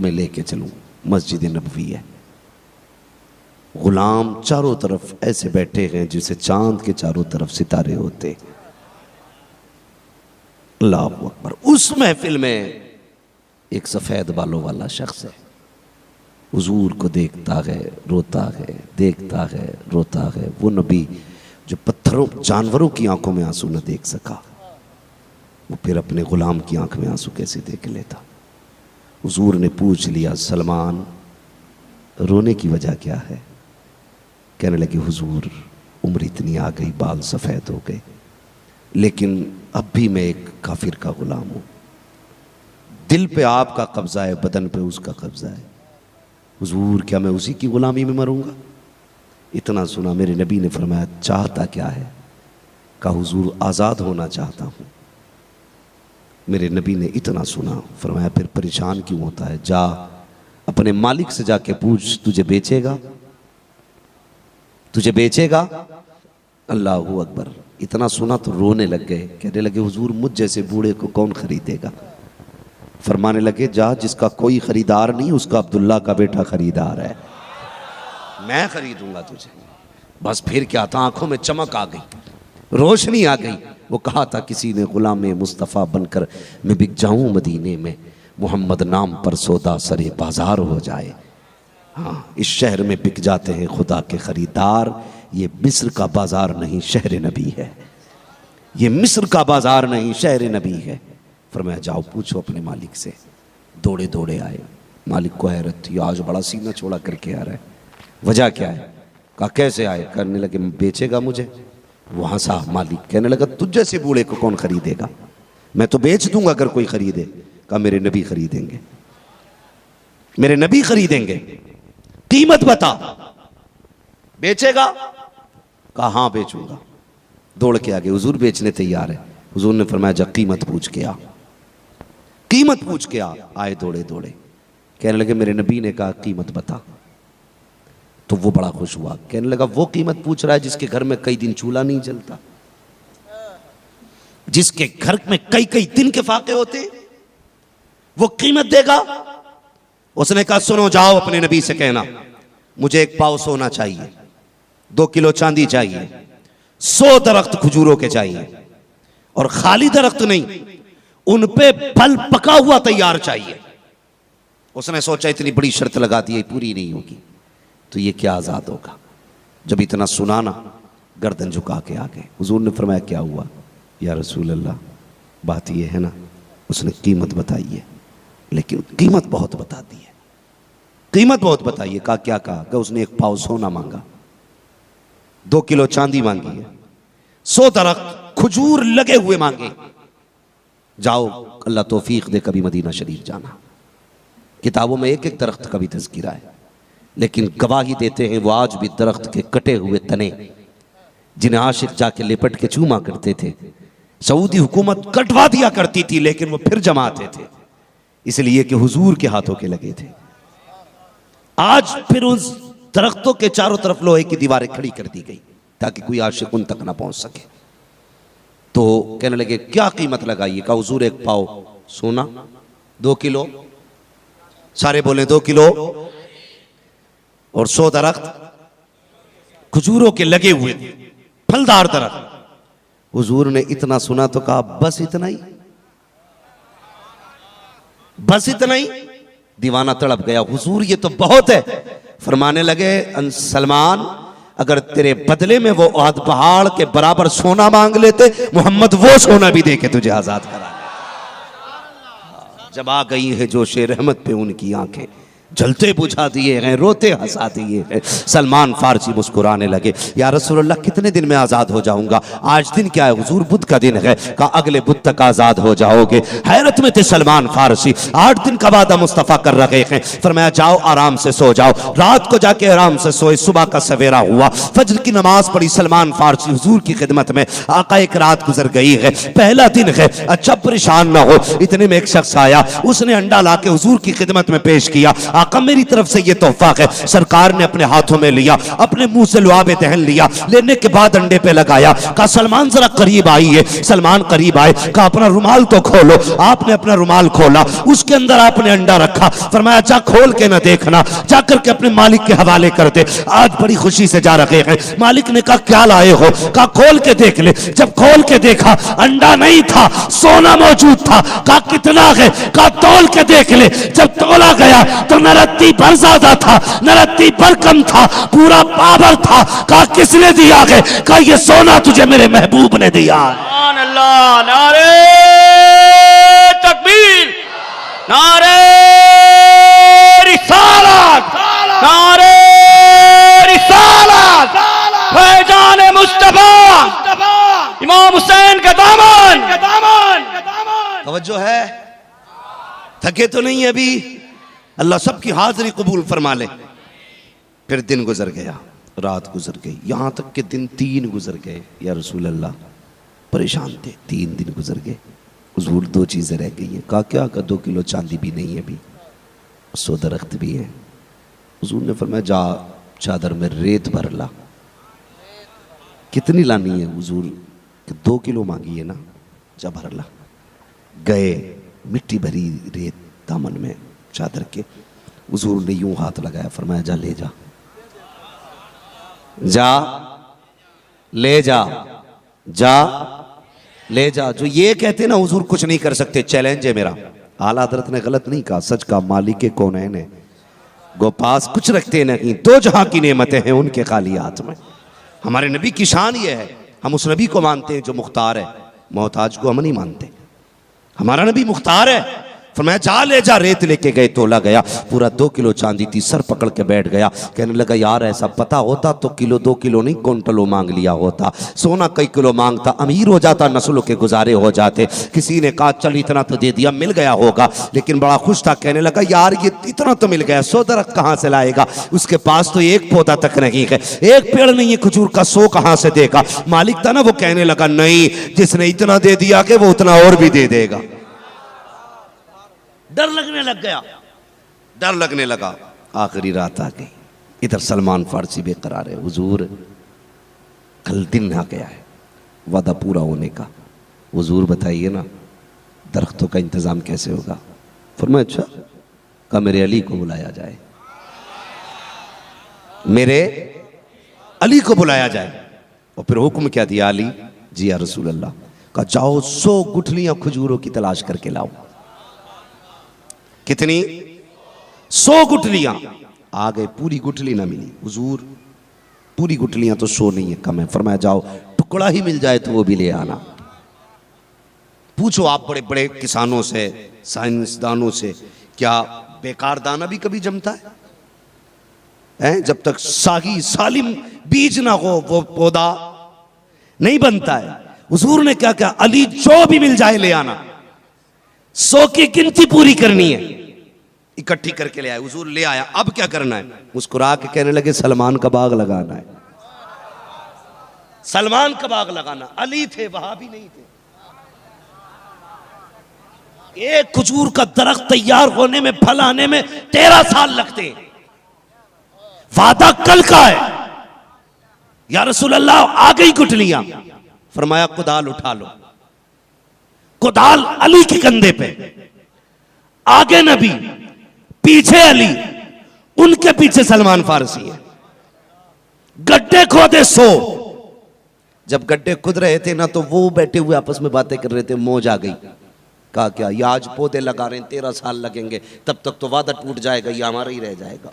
तुम्हें लेके चलूं, मस्जिद नबवी है। गुलाम चारों तरफ ऐसे बैठे हैं जैसे चांद के चारों तरफ सितारे होते। अल्लाह अकबर। उस महफिल में एक सफेद बालों वाला शख्स है, हुजूर को देखता है, रोता है, देखता है, रोता है। वो नबी जो पत्थरों जानवरों की आंखों में आंसू न देख सका, वो फिर अपने गुलाम की आंख में आंसू कैसे देख लेता। हुजूर ने पूछ लिया, सलमान रोने की वजह क्या है? कहने लगे, हुजूर उम्र इतनी आ गई, बाल सफ़ेद हो गए, लेकिन अब भी मैं एक काफिर का गुलाम हूँ। दिल पे आपका कब्जा है, बदन पे उसका कब्जा है। हुजूर क्या मैं उसी की गुलामी में मरूंगा? इतना सुना मेरे नबी ने फरमाया, चाहता क्या है? कहा, हुजूर आज़ाद होना चाहता हूँ। मेरे नबी ने इतना सुना, फरमाया फिर परेशान क्यों होता है? जा अपने मालिक से जाके पूछ, तुझे बेचेगा? तुझे बेचेगा? अल्लाहू अकबर। इतना सुना तो रोने लग गए। कहने लगे, हुजूर मुझ जैसे बूढ़े को कौन खरीदेगा? फरमाने लगे, जा जिसका कोई खरीदार नहीं उसका अब्दुल्ला का बेटा खरीदार है, मैं खरीदूंगा तुझे। बस फिर क्या था, आंखों में चमक आ गई, रोशनी आ गई। वो कहा था किसी ने, गुलाम मुस्तफ़ा बनकर मैं बिक जाऊं मदीने में, मोहम्मद नाम पर सौदा सरे बाजार हो जाए। हाँ, इस शहर में बिक जाते हैं खुदा के खरीदार। ये मिस्र का बाजार नहीं, शहर नबी है। ये मिस्र का बाजार नहीं, शहर नबी है। फरमाया जाओ पूछो अपने मालिक से। दौड़े दौड़े आए, मालिक को हैरत थी, आज बड़ा सीना चौड़ा करके आ रहा है, वजह क्या है? कहा कैसे आए? करने लगे, बेचेगा मुझे? वो हंसा मालिक, कहने लगा, तुझ जैसे बूढ़े को कौन खरीदेगा? मैं तो बेच दूंगा अगर कोई खरीदे। कहा मेरे नबी खरीदेंगे, मेरे नबी खरीदेंगे। कीमत बता, बेचेगा? कहा हाँ बेचूंगा। दौड़ के आगे, हुजूर बेचने तैयार है। हुजूर ने फरमाया जा कीमत पूछ के आ, कीमत पूछ के आ। आए दौड़े दौड़े, कहने लगे मेरे नबी ने कहा कीमत बता। तो वो बड़ा खुश हुआ, कहने लगा वो कीमत पूछ रहा है जिसके घर में कई दिन चूल्हा नहीं जलता, जिसके घर में कई कई दिन के फाके होते, वो कीमत देगा? उसने कहा सुनो, जाओ अपने नबी से कहना मुझे 1 पाव सोना चाहिए, 2 किलो चांदी चाहिए, 100 दरख्त खजूरों के चाहिए, और खाली दरख्त नहीं, उन पे फल पका हुआ तैयार चाहिए। उसने सोचा इतनी बड़ी शर्त लगा दी, पूरी नहीं होगी तो ये क्या आजाद होगा। जब इतना सुनाना, गर्दन झुका के आ गए। हुजूर ने फरमाया क्या हुआ? या रसूल अल्लाह बात ये है ना, उसने कीमत बताई है, लेकिन कीमत बहुत बता दी है, कीमत बहुत बताइए। कहा क्या? कहा कि उसने 1 पाव सोना मांगा, 2 किलो चांदी मांगी है, 100 दरख्त खजूर लगे हुए मांगे। जाओ अल्लाह तौफीक दे कभी मदीना शरीफ जाना। किताबों में एक एक दरख्त का भी तज़किरा है, लेकिन गवाही देते हैं वो आज भी दरख्त के कटे हुए तने जिन्हें आशिक जाके लिपट के चूमा करते थे, सऊदी हुकूमत कटवा दिया करती थी, लेकिन वो फिर जमाते थे, इसलिए कि हुजूर के हाथों के लगे थे। आज फिर उस दरख्तों के चारों तरफ लोहे की दीवारें खड़ी कर दी गई ताकि कोई आशिक उन तक ना पहुंच सके। तो कहने लगे क्या कीमत लगाइए? कहा हुजूर 1 पाव सोना, 2 किलो, सारे बोले 2 किलो, और 100 दरख्त खजूरों के लगे हुए फलदार दरख्त। हुजूर ने इतना सुना तो कहा बस इतना ही, बस इतना ही। दीवाना तड़प गया, हुजूर ये तो बहुत है। फरमाने लगे सलमान अगर तेरे बदले में वो आद पहाड़ के बराबर सोना मांग लेते, मोहम्मद वो सोना भी दे के तुझे आजाद करा ले। जब आ गई है जोशे रहमत पे उनकी आंखें, जलते बुझा दिए हैं, रोते हंसा दिए हैं। सलमान फारसी मुस्कुराने लगे, या रसूलुल्लाह कितने दिन में आजाद हो जाऊंगा? आज दिन क्या है? हुजूर बुध का दिन है। कहा अगले बुध तक आजाद हो जाओगे। हैरत में थे सलमान फारसी, 8 दिन का वादा मुस्तफा कर रहे हैं। फरमाया जाओ आराम से सो जाओ। रात को जाके आराम से सोए, सुबह का सवेरा हुआ, फजर की नमाज पढ़ी सलमान फारसी हुजूर की खिदमत में। आका एक रात गुजर गई है, पहला दिन है, अच्छा परेशान ना हो। इतने में एक शख्स आया, उसने अंडा ला के हुजूर की खिदमत में पेश किया। आका मेरी तरफ से ये तोहफा है। सरकार ने अपने हाथों में लिया, अपने मुंह से लुआबे दहन लिया, लेने के बाद अंडे पे लगाया। कहा सलमान जरा करीब आइए। सलमान करीब आए, कहा अपना रुमाल तो खोलो। आपने अपना रुमाल खोला, उसके अंदर आपने अंडा रखा। फरमाया जा खोल के ना देखना, जाकर के अपने मालिक के हवाले कर दे, आज बड़ी खुशी से जा रहे हैं। मालिक ने कहा क्या लाए हो? कहा खोल के देख ले। जब खोल के देखा अंडा नहीं था, सोना मौजूद था। कहा कितना है? कहा तौल के देख ले। जब तोला गया तो न रत्ती भर ज्यादा था न रत्ती भर कम था, पूरा पावर था। कहा किसने दिया है? कहा ये सोना तुझे मेरे महबूब ने दिया है। अल्लाह, नारे तकबीर, नारे रिसालत, नारे रिसालत, फैजान मुस्तफा इमाम हुसैन का दामन। तवज्जो है? थके तो नहीं अभी? अल्लाह सबकी हाजिरी कबूल फरमा ले। फिर दिन गुजर गया, रात गुजर गई, यहां तक कि दिन 3 गुजर गए। या रसूल अल्लाह परेशान थे, 3 दिन गुजर गए। हुजूर 2 चीजें रह गई हैं। कहा क्या? का 2 किलो चांदी भी नहीं है अभी, 100 दरख्त भी है। हुजूर ने फरमाया जा चादर में रेत भर ला। कितनी लानी है हुजूर? कि 2 किलो मांगी है ना, जा भर ला। गए, मिट्टी भरी रेत दामन में चादर के। हुजूर ने यूं हाथ लगाया, फरमाया जा ले जा, जा ले जा, जा ले जा। जो ये कहते ना हुजूर कुछ नहीं कर सकते, चैलेंज है मेरा। आला हजरत ने गलत नहीं कहा, सच का। मालिक कौनैन है, गो पास कुछ रखते नहीं, 2 जहां की नेमतें हैं उनके खाली हाथ में। हमारे नबी की शान ये है, हम उस नबी को मानते हैं जो मुख्तार है, मोहताज को हम नहीं मानते। हमारा नबी मुख्तार है। फरमाया जा ले जा। रेत लेके गए, तोला गया, पूरा 2 किलो चांदी थी। सर पकड़ के बैठ गया, कहने लगा यार ऐसा पता होता तो किलो 2 किलो नहीं क्विंटलों मांग लिया होता। सोना कई किलो मांगता, अमीर हो जाता, नस्लों के गुजारे हो जाते। किसी ने कहा चल इतना तो दे दिया, मिल गया होगा, लेकिन बड़ा खुश था। कहने लगा यार ये इतना तो मिल गया, 100 दरख्त कहां से लाएगा? उसके पास तो 1 पौधा तक नहीं है, 1 पेड़ नहीं है खजूर का, 100 कहां से देगा? मालिक था ना, वो कहने लगा नहीं, जिसने इतना दे दिया कि वो उतना और भी दे देगा। डर लगने लग गया, डर लगने लगा। आखिरी रात आ गई। इधर सलमान फारसी बेकरार है, हुजूर कल दिन आ गया है वादा पूरा होने का, हुजूर बताइए ना दरख्तों का इंतजाम कैसे होगा? फरमाया अच्छा। कहा मेरे अली को बुलाया जाए, मेरे अली को बुलाया जाए। और फिर हुक्म क्या दिया? अली जी या रसूल अल्लाह। कहा जाओ 100 गुठलियां खजूरों की तलाश करके लाओ। कितनी? 100 गुठलियां। आ गए, पूरी गुठली ना मिली। हुजूर पूरी गुठलियां तो 100 नहीं है, कम है। फरमाया जाओ टुकड़ा ही मिल जाए तो वो भी ले आना। पूछो आप बड़े बड़े किसानों से, साइंसदानों से, क्या बेकार दाना भी कभी जमता है? जब तक सागी सालिम बीज ना हो वो पौधा नहीं बनता है। हुजूर ने क्या कहा? अली जो भी मिल जाए ले आना। 100 की गिनती पूरी करनी है, इकट्ठी करके ले आए। हुजूर ले आया, अब क्या करना है? मुस्कुरा के कहने लगे सलमान का बाग लगाना है। सलमान का बाग लगाना। अली थे, वहां भी नहीं थे। एक खजूर का दरख्त तैयार होने में, फल आने में 13 साल लगते हैं। वादा कल का है। या रसूल अल्लाह आ गई गुठलियां। फरमाया कुदाल उठा लो। कुदाल अली के कंधे पे, आगे नबी, पीछे अली, उनके पीछे सलमान फारसी है। गड्ढे खोदे 100। जब गड्ढे खुद रहे थे ना, तो वो बैठे हुए आपस में बातें कर रहे थे। मौज आ गई। कहा क्या ये आज पौधे लगा रहे हैं, 13 साल लगेंगे, तब तक तो वादा टूट जाएगा, ये हमारा ही रह जाएगा।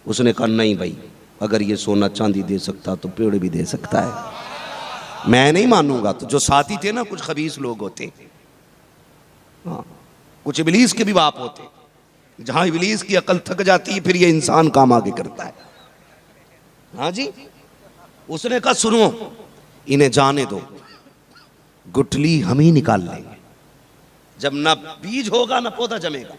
उसने कहा नहीं भाई, अगर ये सोना चांदी दे सकता तो पेड़ भी दे सकता है, मैं नहीं मानूंगा। तो जो साथी थे ना, कुछ खबीस लोग होते, हाँ, कुछ इबलीस के भी बाप होते। जहां इबलीस की अकल थक जाती है, फिर ये इंसान काम आगे करता है। हाँ जी। उसने कहा सुनो, इन्हें जाने दो, गुठली हम ही निकाल लेंगे। जब ना बीज होगा ना पौधा जमेगा,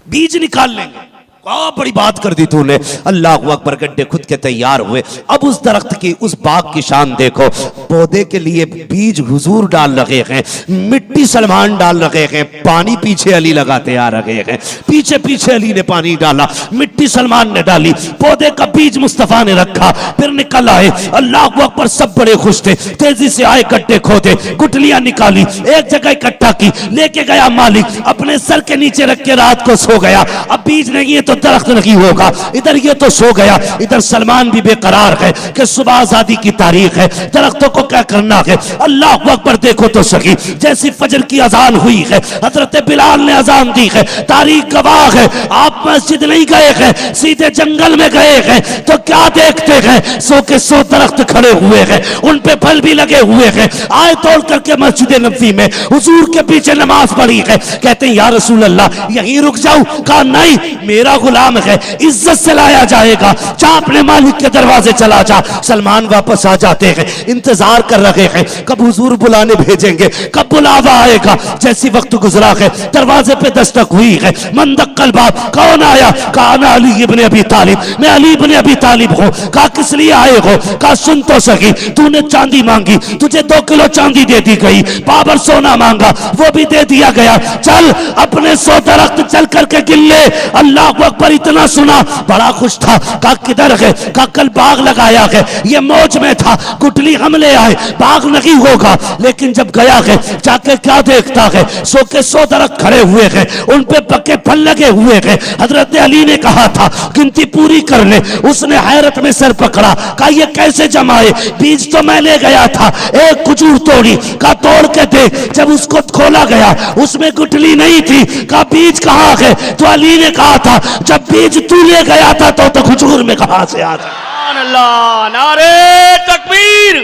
बीज निकाल लेंगे। बहुत बड़ी बात कर दी तूने। अल्लाह अकबर, गड्ढे खुद के तैयार हुए। अब उस दरख्त की, उस बाग की शान देखो। पौधे के लिए बीज हुजूर डाल रखे हैं, मिट्टी सलमान डाल रखे हैं, पानी पीछे अली लगाते आ रहे हैं, पीछे पीछे अली ने पानी डाला, मिट्टी सलमान ने डाली, पौधे का बीज मुस्तफा ने रखा, फिर निकल आए। अल्लाह अकबर, सब बड़े खुश थे। तेजी से आए, गड्ढे खोदे, गुटलियां निकाली, एक जगह इकट्ठा की, लेके गया मालिक, अपने सर के नीचे रख के रात को सो गया। अब बीज नहीं है तो दरख्त नहीं होगा, इधर ये तो सो गया, इधर सलमान भी बेकरार है कि सुबह आजादी की तारीख है, दरख्तों को क्या करना है। अल्लाह अकबर, देखो तो सही, जैसी फजर की अजान हुई है, हजरत बिलाल ने अजान दी है, तारीख गवाह है। आप मस्जिद नहीं गए हैं, सीधे जंगल में गए हैं, तो क्या देखते हैं, सो के सो दरख्त खड़े हुए हैं, उन पे फल भी लगे हुए हैं। आए तोड़ करके मस्जिद नबवी में हुजूर के पीछे नमाज पढ़ी है। कहते हैं या रसूल अल्लाह, यहीं रुक जाऊं? कहा नहीं, मेरा गुलाम है, इज्जत से लाया जाएगा, जा अपने मालिक के दरवाजे चला जा। सलमान वापस आ जाते हैं, इंतजार कर रहे हैं कब हुजूर बुलाने भेजेंगे, कब बुलावा आएगा। जैसी वक्त गुजरा है, दरवाजे पे दस्तक हुई है। मंदक्कल बाप, कौन आया? कहा मैं अली इब्ने अबी तालिब, मैं अली इब्ने अबी तालिब हूं। कहा किस लिए आए हो? कहा सुन तो सही, तूने चांदी मांगी, तुझे 2 किलो चांदी दे दी गई, बाबर सोना मांगा, वो भी दे दिया गया, चल अपने 100 दरख्त चल करके गिन ले। अल्लाह अकबर, इतना सुना, बड़ा खुश था। कहा किधर है? कहा कल बाग लगाया है, ये मौज में था, गुटली हमले आए, बाग नहीं होगा। लेकिन जब गया है, जाके क्या देखता है, 100 के 100 दरख्त खड़े हुए हैं, उन पे पक्के फल लगे हुए हैं। हजरत अली ने कहा था गिनती पूरी कर ले, उसने हैरत में सर पकड़ा। कहा ये कैसे जमाए, बीज तो मैं ले गया था। एक खजूर तोड़ी, कहा तोड़ के देख। जब उसको खोला गया, उसमें गुटली नहीं थी। कहा बीज कहाँ है? तो अली ने कहा था जब बीज तू ले गया था तो खजूर में कहां से आता? अल्लाह, नारे तकबीर,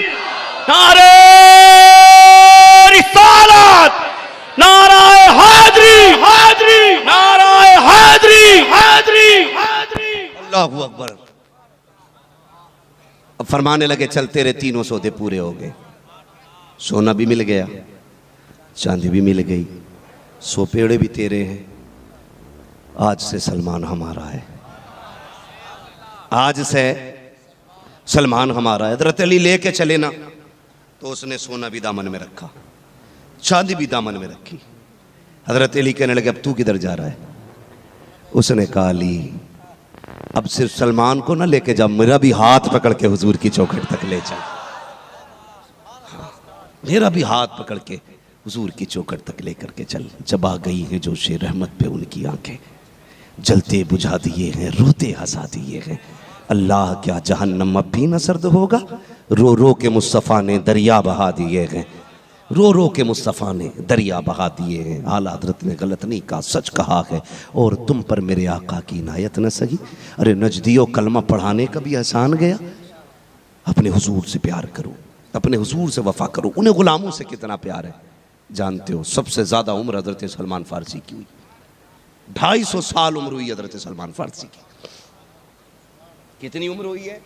नारे रिसालत, नाराए हैदरी, हैदरी, नाराए हैदरी, हैदरी, हैदरी। अल्लाहू अकबर। अब फरमाने लगे चल तेरे 3 सौदे पूरे हो गए, सोना भी मिल गया, चांदी भी मिल गई, 100 पेड़े भी तेरे हैं। आज से सलमान हमारा है, आज से सलमान हमारा है। हज़रत अली लेके चले ना, तो उसने सोना भी दामन में रखा, चांदी भी दामन में रखी। हज़रत अली कहने लगे अब तू किधर जा रहा है? उसने कहा अली, अब सिर्फ सलमान को ना लेके जा, मेरा भी हाथ पकड़ के हुजूर की चौखट तक ले जा, मेरा भी हाथ पकड़ के हुजूर की चौखट तक लेकर के चल। जब आ गई है जोशे रहमत पे उनकी आंखें, जलते बुझा दिए हैं, रोते हंसा दिए हैं। अल्लाह क्या जहन्नम अब भी न सर्द होगा? रो रो के मुस्तफ़ा ने दरिया बहा दिए हैं, रो रो के मुस्तफ़ा ने दरिया बहा दिए हैं। आला हज़रत ने गलत नहीं कहा, सच कहा है। और तुम पर मेरे आका की इनायत न सही। अरे नजदियो कलमा पढ़ाने का भी एहसान गया। अपने हुजूर से प्यार करो, अपने हुजूर से वफा करो। उन्हें गुलामों से कितना प्यार है जानते हो? सबसे ज़्यादा उम्र हज़रत सलमान फ़ारसी की हुई, 250 साल उम्र हुई हज़रत सलमान फ़ारसी की। कितनी उम्र हुई है?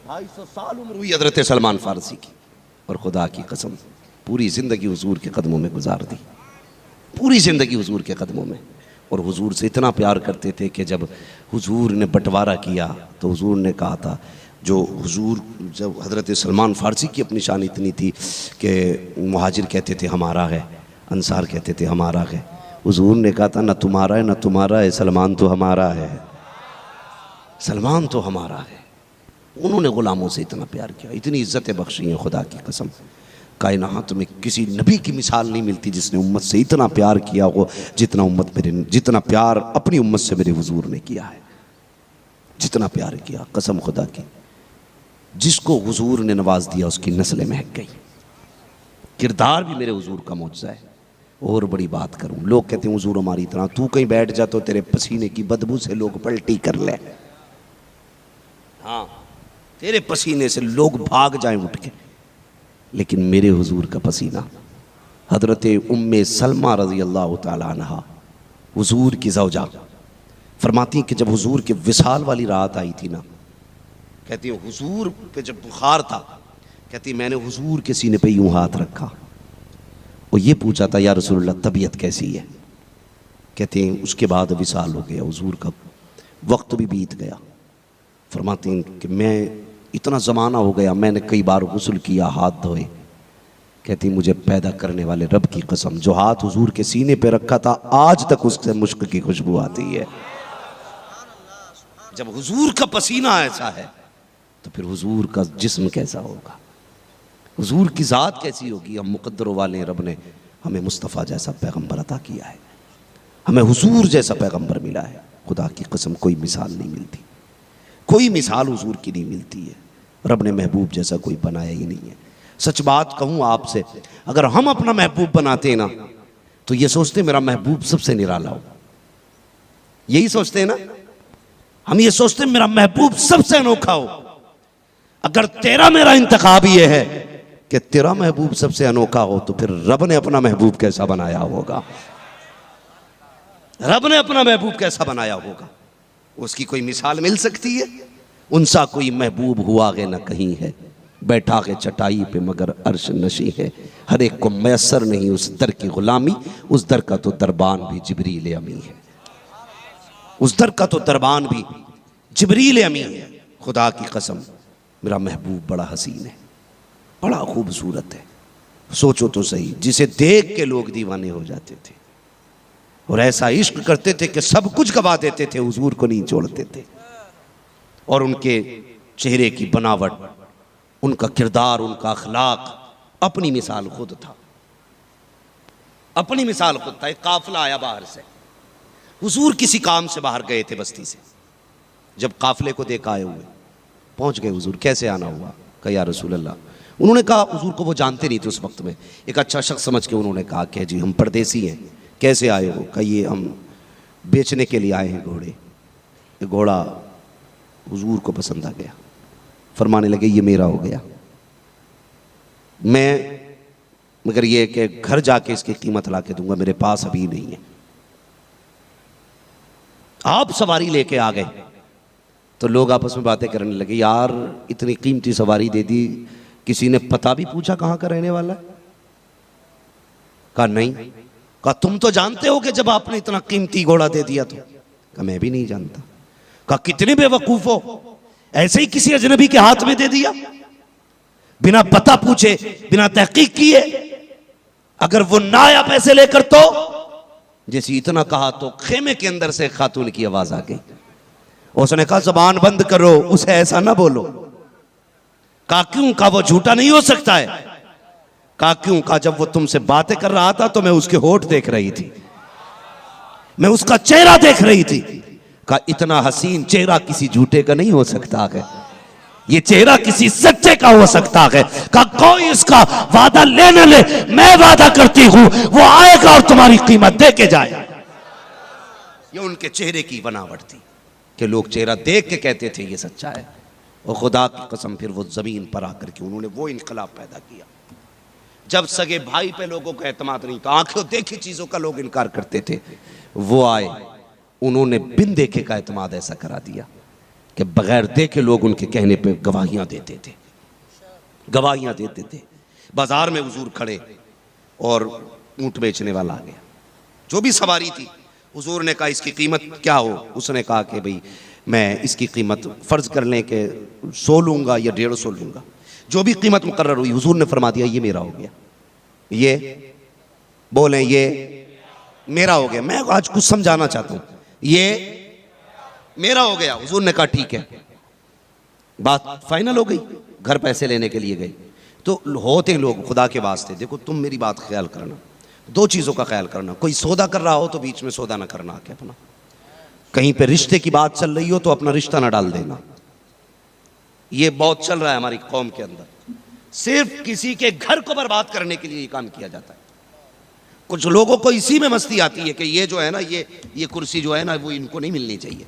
250 साल उम्र हुई हज़रत सलमान फ़ारसी की। और खुदा की कसम पूरी ज़िंदगी हुजूर के कदमों में गुजार दी, पूरी ज़िंदगी हुजूर के कदमों में। और हुजूर से इतना प्यार करते थे कि जब हुजूर ने बंटवारा किया तो हुजूर ने कहा था, जो हुजूर, जब हज़रत सलमान फ़ारसी की अपनी शान इतनी थी कि मुहाजिर कहते थे हमारा है, अंसार कहते थे हमारा है। हुजूर ने कहा था ना तुम्हारा है ना तुम्हारा है, सलमान तो हमारा है, सलमान तो हमारा है। उन्होंने ग़ुलामों से इतना प्यार किया, इतनी इज़्ज़तें बख्शी हैं। खुदा की कसम कायनात में किसी नबी की मिसाल नहीं मिलती जिसने उम्मत से इतना प्यार किया हो जितना प्यार अपनी उम्मत से मेरे हुजूर ने किया है, जितना प्यार किया। कसम खुदा की, जिसको हुजूर ने नवाज दिया उसकी नस्लें महक गई। किरदार भी मेरे हुजूर का मौजज़ा है। और बड़ी बात करूं, लोग कहते हैं हुजूर हमारी तरह, तू कहीं बैठ जा तो तेरे पसीने की बदबू से लोग पलटी कर ले। हाँ, तेरे पसीने से लोग भाग जाएं उठ के, लेकिन मेरे हुजूर का पसीना। हजरत उम्मे सलमा रज़ी अल्लाह तआला अन्हा, हुजूर की ज़ौजा, फरमाती हैं कि जब हुजूर के विसाल वाली रात आई थी ना, कहती हैं हुजूर पे जब बुखार था, कहती मैंने हुजूर के सीने पे यूं हाथ रखा और ये पूछा था या रसूलुल्लाह तबीयत कैसी है? कहते हैं उसके बाद विसाल हो गया, हुजूर का वक्त भी बीत गया। फरमाते हैं कि मैं इतना ज़माना हो गया, मैंने कई बार गुस्ल किया, हाथ धोए। कहती मुझे पैदा करने वाले रब की कसम, जो हाथ हुजूर के सीने पे रखा था आज तक उससे मुश्क की खुशबू आती है। जब हुजूर का पसीना ऐसा है तो फिर हुजूर का जिस्म कैसा होगा, हुजूर की ज़ात कैसी होगी। हम मुकद्दरों वाले हैं, रब ने हमें मुस्तफ़ा जैसा पैगंबर अता किया है, हमें हुजूर जैसा पैगंबर मिला है। खुदा की कसम कोई मिसाल नहीं मिलती, कोई मिसाल हुजूर की नहीं मिलती है। रब ने महबूब जैसा कोई बनाया ही नहीं है। सच बात कहूँ आपसे, अगर हम अपना महबूब बनाते ना तो ये सोचते मेरा महबूब सबसे निराला हो, यही सोचते हैं ना हम, ये सोचते मेरा महबूब सबसे अनोखा हो। अगर तेरा मेरा इंतखाब ये है कि तेरा महबूब सबसे अनोखा हो तो फिर रब ने अपना महबूब कैसा बनाया होगा, रब ने अपना महबूब कैसा बनाया होगा। उसकी कोई मिसाल मिल सकती है? उनसा कोई महबूब हुआ गे न कहीं है, बैठा के चटाई पे मगर अर्श नशी है। हर एक को मैसर नहीं उस दर की गुलामी, उस दर का तो दरबान भी जिब्रील अमी है, उस दर का तो दरबान भी जिब्रील अमी है। खुदा की कसम मेरा महबूब बड़ा हसीन है, बड़ा खूबसूरत है। सोचो तो सही, जिसे देख के लोग दीवाने हो जाते थे और ऐसा इश्क करते थे कि सब कुछ गवा देते थे, हुजूर को नहीं छोड़ते थे। और उनके चेहरे की बनावट, उनका किरदार, उनका अखलाक अपनी मिसाल खुद था, अपनी मिसाल खुद था। एक काफिला आया बाहर से, हुजूर किसी काम से बाहर गए थे बस्ती से। जब काफिले को देखा आए हुए पहुंच गए, हुजूर कैसे आना हुआ? कहा या रसूल अल्लाह। उन्होंने कहा, हुजूर को वो जानते नहीं थे उस वक्त में, एक अच्छा शख्स समझ के उन्होंने कहा कि जी हम परदेसी हैं, कैसे आए हो? कहा ये हम बेचने के लिए आए हैं घोड़े। ये घोड़ा हुजूर को पसंद आ गया, फरमाने लगे ये मेरा हो गया, मैं मगर ये कि घर जाके इसकी कीमत ला के दूंगा, मेरे पास अभी नहीं है। आप सवारी लेके आ गए तो लोग आपस में बातें करने लगे, यार इतनी कीमती सवारी दे दी, किसी ने पता भी पूछा कहाँ का रहने वाला है? कहा नहीं। कहा तुम तो जानते हो कि जब आपने इतना कीमती घोड़ा दे दिया तो? कहा मैं भी नहीं जानता। कहा कितने बेवकूफ हो, ऐसे ही किसी अजनबी के हाथ में दे दिया बिना पता पूछे, बिना तहकीक किए। अगर वो ना आया पैसे लेकर तो? जैसे इतना कहा तो खेमे के अंदर से खातून की आवाज आ गई। उसने कहा जबान बंद करो, उसे ऐसा ना बोलो। कहा क्यों? कहा वो झूठा नहीं हो सकता है। कहा क्यों? कहा जब वो तुमसे बातें कर रहा था तो मैं उसके होठ देख रही थी, मैं उसका चेहरा देख रही थी। कहा इतना हसीन चेहरा किसी झूठे का नहीं हो सकता है, ये चेहरा किसी सच्चे का हो सकता है। कहा कोई इसका वादा लेने ले, मैं वादा करती हूं वो आएगा और तुम्हारी कीमत दे के जाए। ये उनके चेहरे की बनावट थी कि लोग चेहरा देख के कहते थे ये सच्चा है। और खुदा की कसम फिर वो जमीन पर आकर के उन्होंने वो इनकलाब पैदा किया। जब सगे भाई पे लोगों का एतमाद नहीं था, आंखों देखी चीजों का लोग इनकार करते थे, वो आए, उन्होंने बिन देखे का एतमाद ऐसा करा दिया कि बगैर देखे लोग उनके कहने पे गवाहियां देते थे, गवाहियां देते थे। बाजार में हुजूर खड़े और ऊंट बेचने वाला आ गया, जो भी सवारी थी। हुजूर ने कहा इसकी कीमत क्या हो? उसने कहा कि भाई मैं इसकी कीमत फ़र्ज़ कर लें कि 100 लूँगा या 150 लूँगा। जो भी कीमत मुकर्रर हुई हुजूर ने फरमा दिया ये मेरा हो गया, ये बोलें ये मेरा हो गया। मैं आज कुछ समझाना चाहता हूँ, ये मेरा हो गया। हुजूर ने कहा ठीक है, बात फाइनल हो गई। घर पैसे लेने के लिए गए तो होते लोग खुदा के वास्ते, देखो तुम मेरी बात ख्याल करना, दो चीज़ों का ख्याल करना। कोई सौदा कर रहा हो तो बीच में सौदा ना करना आके अपना, कहीं पे रिश्ते की बात चल रही हो तो अपना रिश्ता ना डाल देना। ये बहुत चल रहा है हमारी कौम के अंदर, सिर्फ किसी के घर को बर्बाद करने के लिए ये काम किया जाता है। कुछ लोगों को इसी में मस्ती आती है कि ये जो है ना, ये कुर्सी जो है ना वो इनको नहीं मिलनी चाहिए।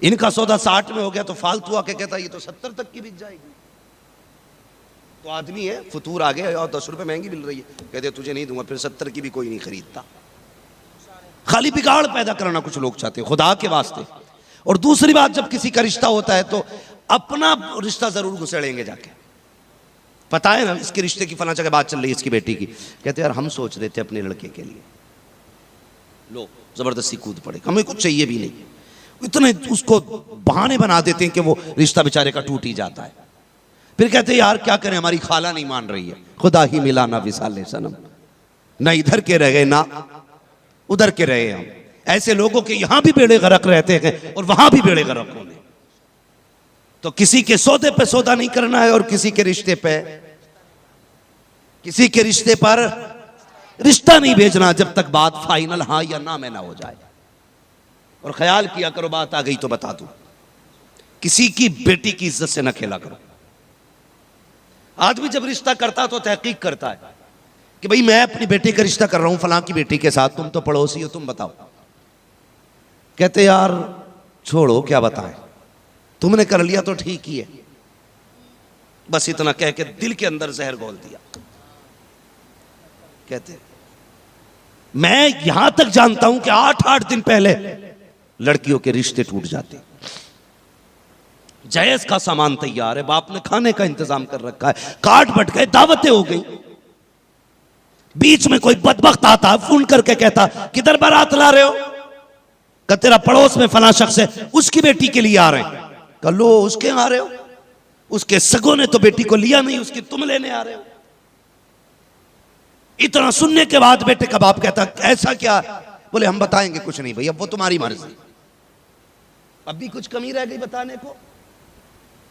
इनका सौदा 60 में हो गया तो फालतू आके कहता है ये तो 70 तक की बिक जाएगी। तो आदमी है फतूर आ गया और 10 रुपए महंगी मिल रही है, कहते तुझे नहीं दूंगा, फिर 70 की भी कोई नहीं खरीदता। खाली बिगाड़ पैदा करना कुछ लोग चाहते हैं खुदा के वास्ते। और दूसरी बात, जब किसी का रिश्ता होता है तो अपना रिश्ता जरूर घुसेड़ेंगे जाके। पता है ना इसके रिश्ते की फला जगह बात चल रही है, इसकी बेटी की, कहते यार हम सोच रहे थे अपने लड़के के लिए, लो जबरदस्ती कूद पड़े, हमें कुछ चाहिए भी नहीं। इतने उसको बहाने बना देते हैं कि वो रिश्ता बेचारे का टूट ही जाता है। फिर कहते हैं यार क्या करें, हमारी खाला नहीं मान रही है। खुदा ही मिला ना विसाले सनम, ना इधर के रहे ना उधर के रहे हम। ऐसे लोगों के यहां भी बेड़े गरक रहते हैं और वहां भी बेड़े गरक होने। तो किसी के सौदे पे सौदा नहीं करना है और किसी के रिश्ते पर रिश्ता नहीं भेजना जब तक बात फाइनल हाँ या ना में ना हो जाए। और ख्याल किया करो, बात आ गई तो बता दूं, किसी की बेटी की इज्जत से ना खेला करो। आदमी जब रिश्ता करता तो तहकीक करता है कि भाई मैं अपनी बेटी का रिश्ता कर रहा हूं फलां की बेटी के साथ, तुम तो पड़ोसी हो, तुम बताओ। कहते यार छोड़ो क्या बताएं, तुमने कर लिया तो ठीक ही है। बस इतना कह के दिल के अंदर जहर घोल दिया। कहते मैं यहां तक जानता हूं कि 8-8 दिन पहले लड़कियों के रिश्ते टूट जाते। जहेज का सामान तैयार है, बाप ने खाने का इंतजाम कर रखा है, कार्ड बट गए, दावतें हो गई, बीच में कोई बदबख्त आता फोन करके कहता किधर बारात ला रहे हो? का तेरा पड़ोस में फला शख्स है, उसकी बेटी के लिए आ रहे हैं। का लो उसके आ रहे हो? उसके सगों ने तो बेटी को लिया नहीं, उसकी तुम लेने आ रहे हो। इतना सुनने के बाद बेटे का बाप कहता ऐसा क्या? बोले हम बताएंगे कुछ नहीं भैया, वो तुम्हारी मर्जी। अब भी कुछ कमी रह गई बताने को?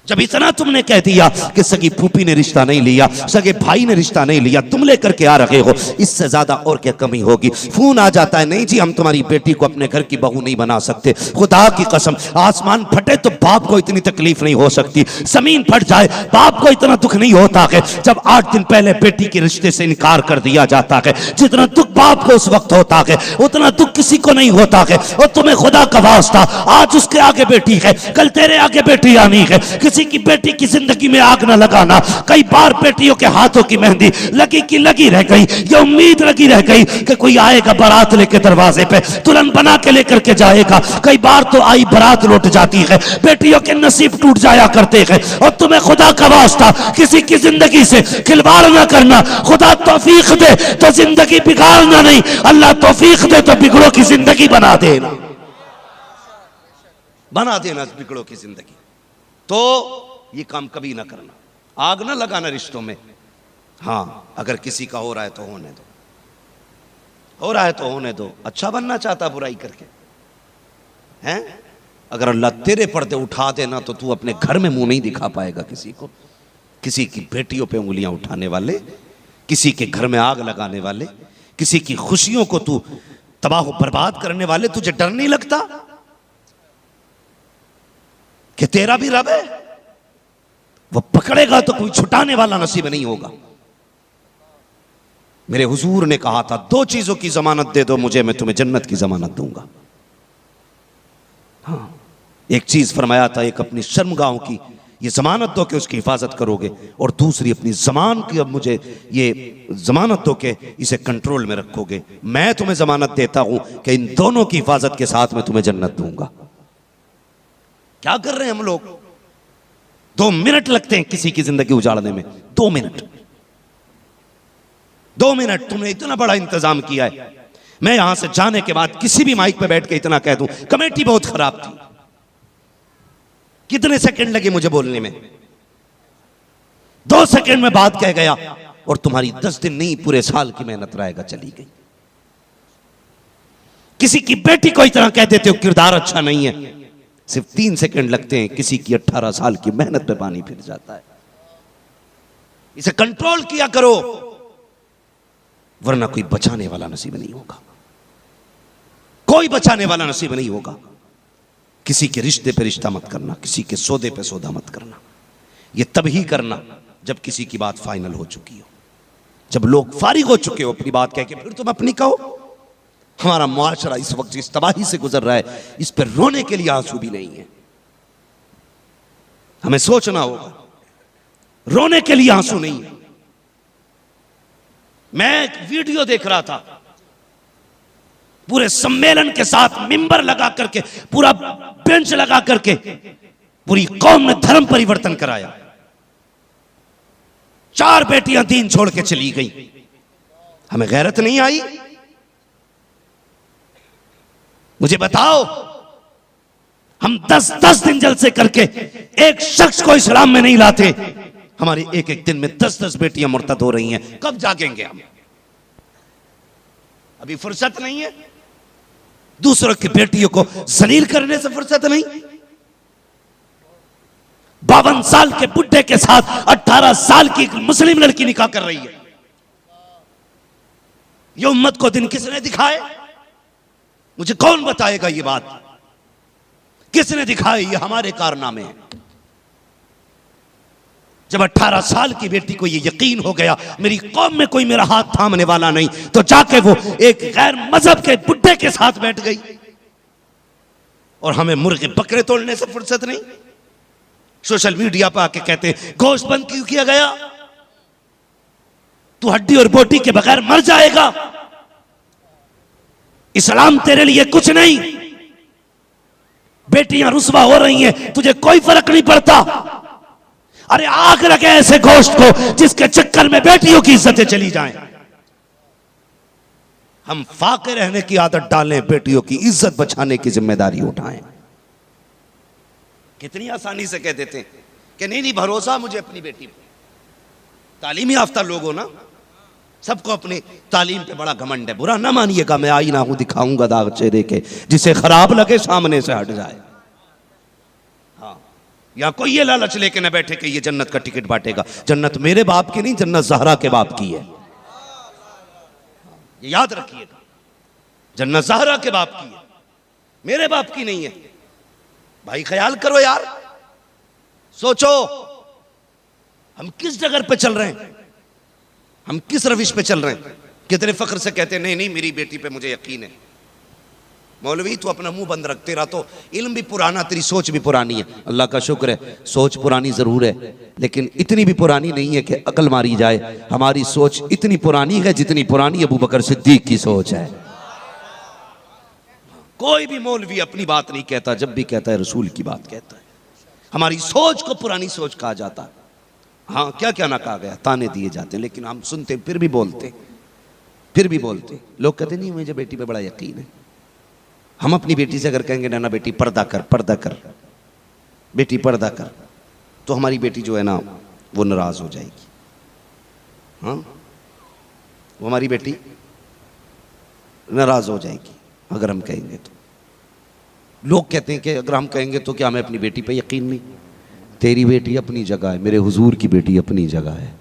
जब इतना तुमने कह दिया कि सगी फूफी ने रिश्ता नहीं लिया, सगे भाई ने रिश्ता नहीं लिया, तुम लेकर के आ रहे हो, इससे ज्यादा और क्या कमी होगी? फोन आ जाता है, नहीं जी हम तुम्हारी बेटी को अपने घर की बहू नहीं बना सकते। खुदा की कसम, आसमान फटे तो बाप को इतनी तकलीफ नहीं हो सकती, जमीन फट जाए बाप को इतना दुख नहीं होता है जब 8 दिन पहले बेटी के रिश्ते से इनकार कर दिया जाता है। जितना दुख बाप को उस वक्त होता है उतना दुख किसी को नहीं होता है। और तुम्हें खुदा का वास्ता, आज उसके आगे बेटी है, कल तेरे आगे बेटी आनी है। किसी की बेटी की जिंदगी में आग ना लगाना। कई बार बेटियों के हाथों की मेहंदी लगी की लगी रह गई, ये उम्मीद लगी रह गई कि कोई आएगा बारात लेके दरवाजे पे, दुल्हन बना के लेकर के जाएगा। कई बार तो आई बारात लौट जाती है, बेटियों के नसीब टूट जाया करते हैं। और तुम्हें खुदा का वास्ता किसी की जिंदगी से खिलवाड़ ना करना। खुदा तौफीक दे तो जिंदगी बिगाड़ना नहीं, अल्लाह तौफीक दे तो बिगड़ों की जिंदगी बना देना, बना देना बिगड़ों की जिंदगी। तो ये काम कभी ना करना, आग ना लगाना रिश्तों में। हाँ अगर किसी का हो रहा है तो होने दो, हो रहा है तो होने दो। अच्छा बनना चाहता बुराई करके हैं? अगर अल्लाह तेरे पर्दे उठा देना तो तू अपने घर में मुंह नहीं दिखा पाएगा किसी को। किसी की बेटियों पे उंगलियां उठाने वाले, किसी के घर में आग लगाने वाले, किसी की खुशियों को तू तबाह बर्बाद करने वाले, तुझे डर नहीं लगता कि तेरा भी रब है? वो पकड़ेगा तो कोई छुटाने वाला नसीब नहीं होगा। मेरे हुजूर ने कहा था 2 चीजों की जमानत दे दो मुझे, मैं तुम्हें जन्नत की जमानत दूंगा। हाँ एक चीज फरमाया था, एक अपनी शर्मगाहों की ये जमानत दो कि उसकी हिफाजत करोगे, और दूसरी अपनी जमान की अब मुझे ये जमानत दो कि इसे कंट्रोल में रखोगे। मैं तुम्हें जमानत देता हूं कि इन दोनों की हिफाजत के साथ मैं तुम्हें जन्नत दूंगा। क्या कर रहे हैं हम लोग? 2 मिनट लगते हैं किसी की जिंदगी उजाड़ने में, 2 मिनट, 2 मिनट। तुमने इतना बड़ा इंतजाम किया है, मैं यहां से जाने के बाद किसी भी माइक पे बैठ के इतना कह दूं कमेटी बहुत खराब थी, कितने सेकंड लगे मुझे बोलने में? 2 सेकंड में बात कह गया और तुम्हारी 10 दिन नहीं पूरे साल की मेहनत रहेगा चली गई। किसी की बेटी को इतना कह देते हो किरदार अच्छा नहीं है, सिर्फ 3 सेकंड लगते हैं, किसी की 18 साल की मेहनत पे पानी फिर जाता है। इसे कंट्रोल किया करो वरना कोई बचाने वाला नसीब नहीं होगा, कोई बचाने वाला नसीब नहीं होगा। किसी के रिश्ते पे रिश्ता मत करना, किसी के सौदे पे सौदा मत करना। यह तभी करना जब किसी की बात फाइनल हो चुकी हो, जब लोग फारिग हो चुके हो अपनी बात कह के, फिर तुम अपनी कहो। हमारा मुआशरा इस वक्त जिस तबाही से गुजर रहा है, इस पर रोने के लिए आंसू भी नहीं है। हमें सोचना होगा, रोने के लिए आंसू नहीं है। मैं एक वीडियो देख रहा था, पूरे सम्मेलन के साथ मिंबर लगा करके, पूरा बेंच लगा करके पूरी कौम ने धर्म परिवर्तन कराया। 4 बेटियां दीन छोड़ के चली गई। हमें गैरत नहीं आई? मुझे बताओ, हम 10-10 दिन जलसे करके एक शख्स को इस्लाम में नहीं लाते, हमारी एक एक दिन में 10-10 बेटियां मुर्तद हो रही हैं। कब जागेंगे हम? अभी फुर्सत नहीं है। दूसरों की बेटियों को जलील करने से फुर्सत नहीं। 52 साल के बुड्ढे के साथ 18 साल की एक मुस्लिम लड़की निकाह कर रही है। ये उम्मत को दिन किसने दिखाए? मुझे कौन बताएगा ये बात? किसने दिखाए? ये हमारे कारनामे हैं। जब 18 साल की बेटी को ये यकीन हो गया मेरी कौम में कोई मेरा हाथ थामने वाला नहीं, तो जाके वो एक गैर मजहब के बुड्ढे के साथ बैठ गई। और हमें मुर्गे बकरे तोड़ने से फुर्सत नहीं। सोशल मीडिया पर आके कहते हैं गोश्त बंद क्यों किया गया? तू हड्डी और बोटी के बगैर मर जाएगा। इस्लाम तेरे लिए कुछ नहीं। बेटियां रुस्वा हो रही हैं, तुझे कोई फर्क नहीं पड़ता। अरे आग लगे ऐसे गोश्त को जिसके चक्कर में बेटियों की इज्जतें चली जाएं। हम फाके रहने की आदत डालें, बेटियों की इज्जत बचाने की जिम्मेदारी उठाएं। कितनी आसानी से कह देते हैं कि नहीं नहीं भरोसा मुझे अपनी बेटी पे। तालीम याफ्ता लोग हो ना, सबको अपनी तालीम पे बड़ा घमंड है। बुरा ना मानिएगा, मैं आई ना हूं, दिखाऊंगा दाग चेहरे के, जिसे खराब लगे सामने से हट जाए। हाँ, या कोई ये लालच लेके ना बैठे कि ये जन्नत का टिकट बांटेगा। जन्नत मेरे बाप की नहीं, जन्नत ज़हरा के बाप की है। ये याद रखिएगा, जन्नत ज़हरा के बाप की है, मेरे बाप की नहीं है। भाई ख्याल करो यार, सोचो हम किस जगह पे चल रहे हैं, हम किस रविश पे चल रहे हैं। कितने फख्र से कहते हैं नहीं नहीं मेरी बेटी पे मुझे यकीन है। मौलवी तू अपना मुंह बंद रख, तेरा तो इल्म भी पुराना, तेरी सोच भी पुरानी है। अल्लाह का शुक्र है, सोच पुरानी जरूर है लेकिन इतनी भी पुरानी नहीं है कि अकल मारी जाए। हमारी सोच इतनी पुरानी है जितनी पुरानी अबू बकर सिद्दीक की सोच है। कोई भी मौलवी अपनी बात नहीं कहता, जब भी कहता है रसूल की बात कहता है। हमारी सोच को पुरानी सोच कहा जाता है। हाँ, क्या क्या ना कहा गया, ताने दिए जाते हैं, लेकिन हम सुनते फिर भी बोलते। लोग कहते नहीं मुझे बेटी पे बड़ा यकीन है। हम अपनी बेटी से अगर कहेंगे ना बेटी पर्दा कर, बेटी पर्दा कर, तो हमारी बेटी जो है ना वो नाराज हो जाएगी। हाँ, वो हमारी बेटी नाराज हो जाएगी अगर हम कहेंगे तो। लोग कहते हैं कि अगर हम कहेंगे तो क्या हमें अपनी बेटी पे यकीन नहीं? तेरी बेटी अपनी जगह है, मेरे हुजूर की बेटी अपनी जगह है।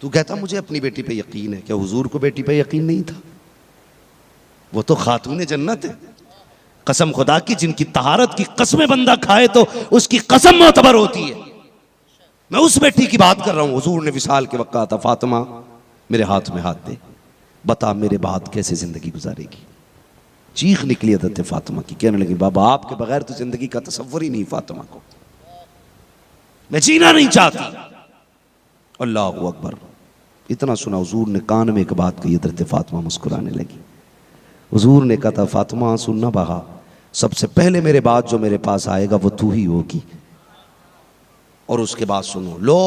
तू कहता मुझे अपनी बेटी पे यकीन है, क्या हुजूर को बेटी पे यकीन नहीं था? वो तो खातून जन्नत है। कसम खुदा की, जिनकी तहारत की कसमें बंदा खाए तो उसकी कसम मोतबर होती है। मैं उस बेटी की बात कर रहा हूं। हुजूर ने विसाल के वक्त कहा था फातिमा मेरे हाथ में हाथ दे, बता मेरे बाद कैसे जिंदगी गुजारेगी। चीख निकली हज़रत फातिमा की, कहने लगी बाबा आपके बगैर तो जिंदगी का तसव्वुर ही नहीं फातिमा को, मैं जीना नहीं चाहती। अल्लाह अकबर। इतना सुना हुजूर ने कान में एक बात कही, हज़रत फातिमा मुस्कुराने लगी। हुजूर ने कहा था फातिमा सुनना बहा, सबसे पहले मेरे बाद जो मेरे पास आएगा वो तू ही होगी। और उसके बाद सुनो, लो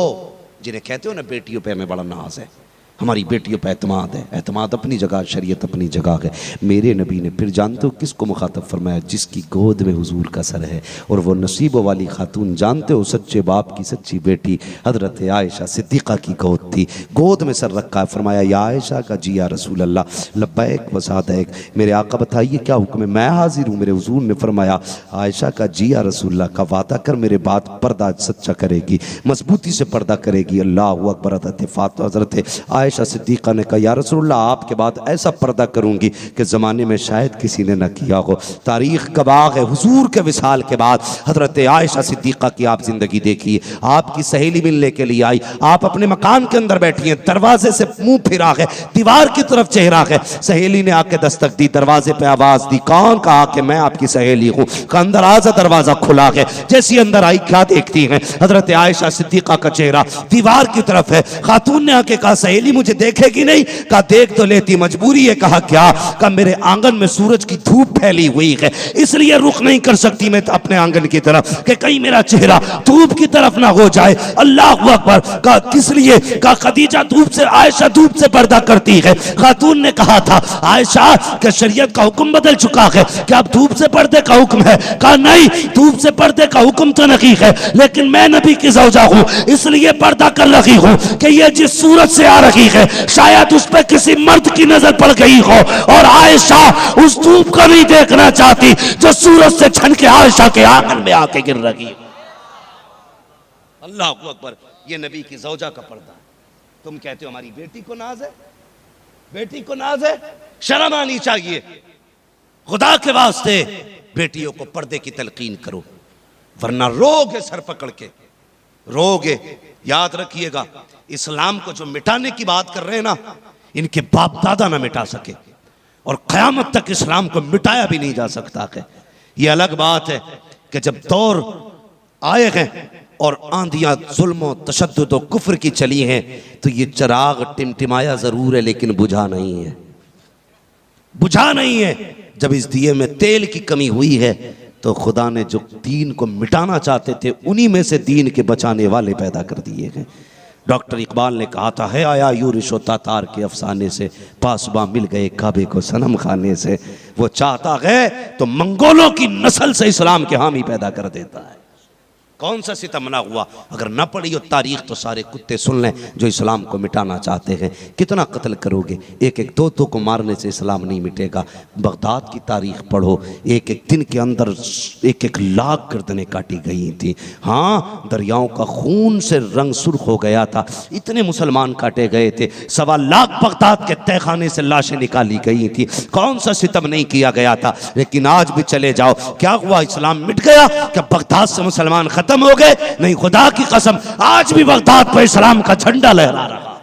जिन्हें कहते हो ना बेटियों पे हमें बड़ा नाज है, हमारी बेटियों पर एतमाद है। एतमाद अपनी जगह, शरीयत अपनी जगह है। मेरे नबी ने फिर जानते हो किसको मुखातब फरमाया? जिसकी गोद में हुजूर का सर है। और वो नसीबों वाली खातून जानते हो, सच्चे बाप की सच्ची बेटी हजरत आयशा सिद्दीक़ा की गोद थी। गोद में सर रखा है, फरमाया या आयशा का जी या रसूल अल्लाह, लब्बैक व सअदैक, मेरे आका बताइए क्या हुक्म है? मैं हाजिर हूँ। मेरे हुजूर ने फरमाया आयशा का जी या रसूल अल्लाह का वादा कर, मेरे बाद पर्दा सच्चा करेगी, मजबूती से पर्दा करेगी। अल्लाह अकबर। हजरत आयशा सिद्दीक़ा ने कहा या रसूलल्लाह आपके बाद ऐसा पर्दा करूंगी कि ज़माने में शायद किसी ने न किया हो। तारीख गवाह है, हुजूर के विसाल के बाद हजरत आयशा सिद्दीक़ा की आप जिंदगी देखिए। आपकी सहेली मिलने के लिए आई, आप अपने मकान के अंदर बैठी हैं, दरवाजे से मुंह फिरा है, दीवार की तरफ चेहरा है। सहेली ने आके दस्तक दी, दरवाजे पे आवाज दी, कौन? कहा कि मैं आपकी सहेली हूँ। अंदर आजा, दरवाजा खुला है। जैसी अंदर आई क्या देखती हैं? हजरत आयशा सिद्दीक़ा का चेहरा दीवार की तरफ है। खातून ने आके कहा सहेली मुझे देखेगी नहीं? कहा देख तो लेती, मजबूरी है। कहा क्या? कहा मेरे आंगन में सूरज की धूप फैली हुई है, इसलिए रुख नहीं कर सकती मैं अपने आंगन की तरफ कि कहीं मेरा चेहरा धूप की तरफ ना हो जाए। अल्लाह अकबर। कहा किस लिए? कहा खदीजा धूप से, आयशा धूप से पर्दा करती है। खातून ने कहा था आयशा के शरीयत का हुक्म बदल चुका है कि अब धूप से पर्दे का हुक्म है। कहा नहीं, धूप से पर्दे का हुक्म तो नहीं है, लेकिन मैं नबी की ज़ौजा हूं इसलिए पर्दा कर रही हूं कि ये जिस सूरज से आ रही है शायद उस पर किसी मर्द की नजर पड़ गई हो, और आयशा उस धूप को नहीं देखना चाहती जो सूरज से छन के आयशा के आंगन में आके गिर रही। अल्लाह अकबर। ये नबी की ज़ौजा का पर्दा। तुम कहते हो हमारी बेटी को नाज है, बेटी को नाज है, शर्म आनी चाहिए। खुदा के वास्ते बेटियों को पर्दे की तलकीन करो, वरना रोगे सर पकड़ के, रोगे। याद रखिएगा, इस्लाम को जो मिटाने की बात कर रहे हैं ना, इनके बाप दादा ना मिटा सके, और क़यामत तक इस्लाम को मिटाया भी नहीं जा सकता है। ये अलग बात है कि जब दौर आए हैं और आंधियां जुल्म तशद्दुद और कुफ्र की चली हैं, तो ये चिराग टिमटिमाया जरूर है लेकिन बुझा नहीं है, बुझा नहीं है। जब इस दिए में तेल की कमी हुई है तो खुदा ने जो दीन को मिटाना चाहते थे उन्हीं में से दीन के बचाने वाले पैदा कर दिए गए। डॉक्टर इकबाल ने कहा था है आया यूरिश व तातार के अफसाने से, पासबा मिल गए काबे को सनम खाने से। वो चाहता है तो मंगोलों की नस्ल से इस्लाम के हामी पैदा कर देता है। कौन सा सितम ना हुआ? अगर ना पढ़ी हो तारीख तो सारे कुत्ते सुन लें जो इस्लाम को मिटाना चाहते हैं। कितना कत्ल करोगे? एक एक दो को मारने से इस्लाम नहीं मिटेगा। बगदाद की तारीख पढ़ो, एक एक दिन के अंदर एक एक लाख गर्दनें काटी गई थी। हाँ, दरियाओं का खून से रंग सुर्ख हो गया था, इतने मुसलमान काटे गए थे। 1.25 लाख बगदाद के तहखाने से लाशें निकाली गई थी। कौन सा सितम नहीं किया गया था? लेकिन आज भी चले जाओ, क्या हुआ? इस्लाम मिट गया? क्या बगदाद से मुसलमान खत्म हो गए? नहीं, खुदा की कसम आज भी बगदाद पर इस्लाम का झंडा लहरा रहा।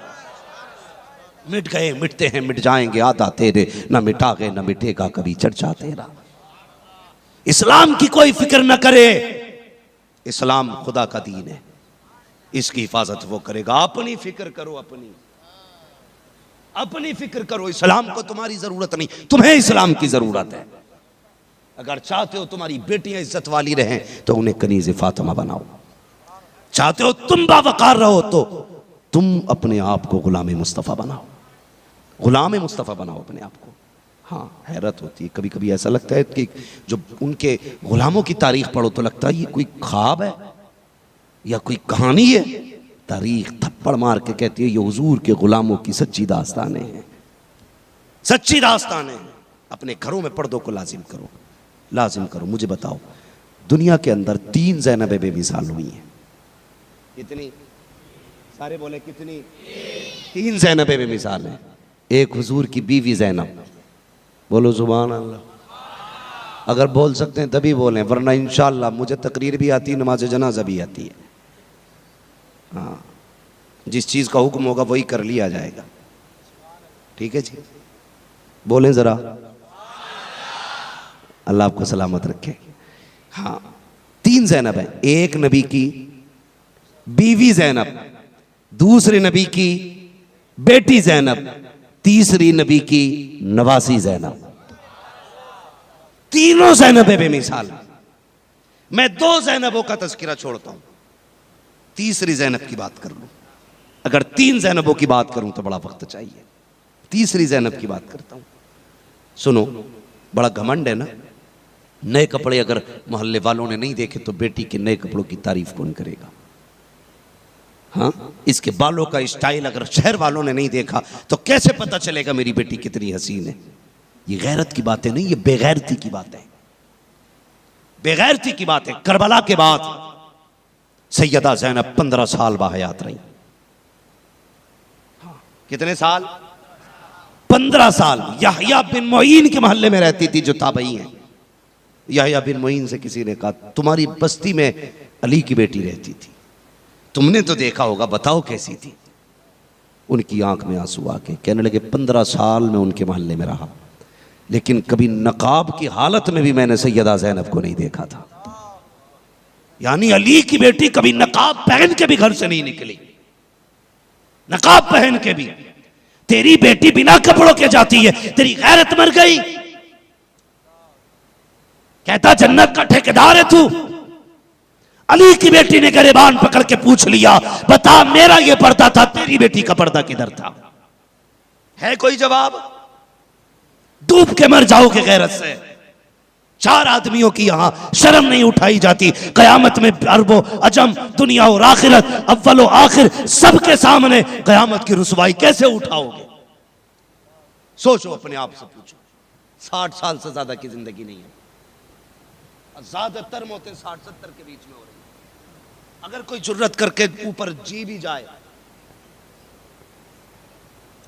मिट गए, मिटते हैं, मिट जाएंगे, आधा तेरे, न मिटा गए न मिटेगा कभी चर्चा तेरा। इस्लाम की कोई फिक्र न करे। इस्लाम खुदा का दीन है, इसकी हिफाजत वो करेगा। अपनी फिक्र करो, अपनी फिक्र करो। इस्लाम को तुम्हारी जरूरत नहीं, तुम्हें इस्लाम की जरूरत है। अगर चाहते हो तुम्हारी बेटियां इज्जत वाली रहें तो उन्हें कनीज़े फातिमा बनाओ। चाहते हो तुम बावकार रहो तो तुम अपने आप को गुलाम मुस्तफ़ा बनाओ, गुलाम मुस्तफ़ा बनाओ अपने आप को। हाँ, हैरत होती है कभी कभी, ऐसा लगता है कि जो उनके गुलामों की तारीख पढ़ो तो लगता है ये कोई ख्वाब है या कोई कहानी है। तारीख थप्पड़ मार के कहती है ये हुजूर के गुलामों की सच्ची दास्तानें हैं, सच्ची दास्तानें हैं। अपने घरों में पर्दों को लाजिम करो, लाजिम करो। मुझे बताओ, दुनिया के अंदर 3 ज़ैनबें बेमिसाल हुई हैं। कितनी? सारे बोले कितनी? 3 ज़ैनबें बेमिसाल हैं। एक हुजूर की बीवी ज़ैनब, बोलो सुभान अल्लाह। अगर बोल सकते हैं तभी बोलें, वरना इंशाअल्लाह मुझे तकरीर भी आती है, नमाज जनाजा भी आती है। हाँ, जिस चीज़ का हुक्म होगा वही कर लिया जाएगा। ठीक है जी, बोलें ज़रा, अल्लाह आपको सलामत रखे। हाँ, 3 ज़ैनब है। एक नबी की बीवी ज़ैनब, दूसरे नबी की बेटी ज़ैनब, तीसरी नबी की नवासी ज़ैनब। तीनों ज़ैनबें बेमिसाल। मैं 2 ज़ैनबों का तज़किरा छोड़ता हूं, तीसरी ज़ैनब की बात कर लूं। अगर 3 ज़ैनबों की बात करूं तो बड़ा वक्त चाहिए। तीसरी ज़ैनब की बात करता हूं। सुनो, बड़ा घमंड है ना। नए कपड़े अगर मोहल्ले वालों ने नहीं देखे तो बेटी के नए कपड़ों की तारीफ कौन करेगा? हाँ, इसके बालों का स्टाइल अगर शहर वालों ने नहीं देखा तो कैसे पता चलेगा मेरी बेटी कितनी हसीन है? ये गैरत की बातें नहीं, ये बेगैरती की बात है, बेगैरती की बात है। करबला के बाद सैयदा ज़ैनब 15 साल बाहयात रही। कितने साल? 15 साल। याह्या बिन मुईन के मोहल्ले में रहती थी जो ताबई हैं। याह्या बिन मुईन से किसी ने कहा तुम्हारी बस्ती में अली की बेटी रहती थी, तुमने तो देखा होगा, बताओ कैसी थी? उनकी आंख में आंसू आके कहने लगे 15 साल में उनके मोहल्ले में रहा, लेकिन कभी नकाब की हालत में भी मैंने सैयदा ज़ैनब को नहीं देखा था। यानी अली की बेटी कभी नकाब पहन के भी घर से नहीं निकली, नकाब पहन के भी। तेरी बेटी बिना कपड़ों के जाती है, तेरी गैरत मर गई। कहता जन्नत का ठेकेदार है तू। अली की बेटी ने गिरबान पकड़ के पूछ लिया, बता मेरा ये पर्दा था, तेरी बेटी का पर्दा किधर था? है कोई जवाब? डूब के मर जाओगे गैरत से। चार आदमियों की यहां शर्म नहीं उठाई जाती। कयामत में अरबो अजम, दुनिया और आखिरत, अव्वल और आखिर सबके सामने कयामत की रुसवाई कैसे उठाओगे? सोचो, अपने आप से पूछो। 60 साल से ज्यादा की जिंदगी नहीं है, ज्यादातर मौतें 60-70 के बीच में हो रही है। अगर कोई जुर्रत करके ऊपर जी भी जाए,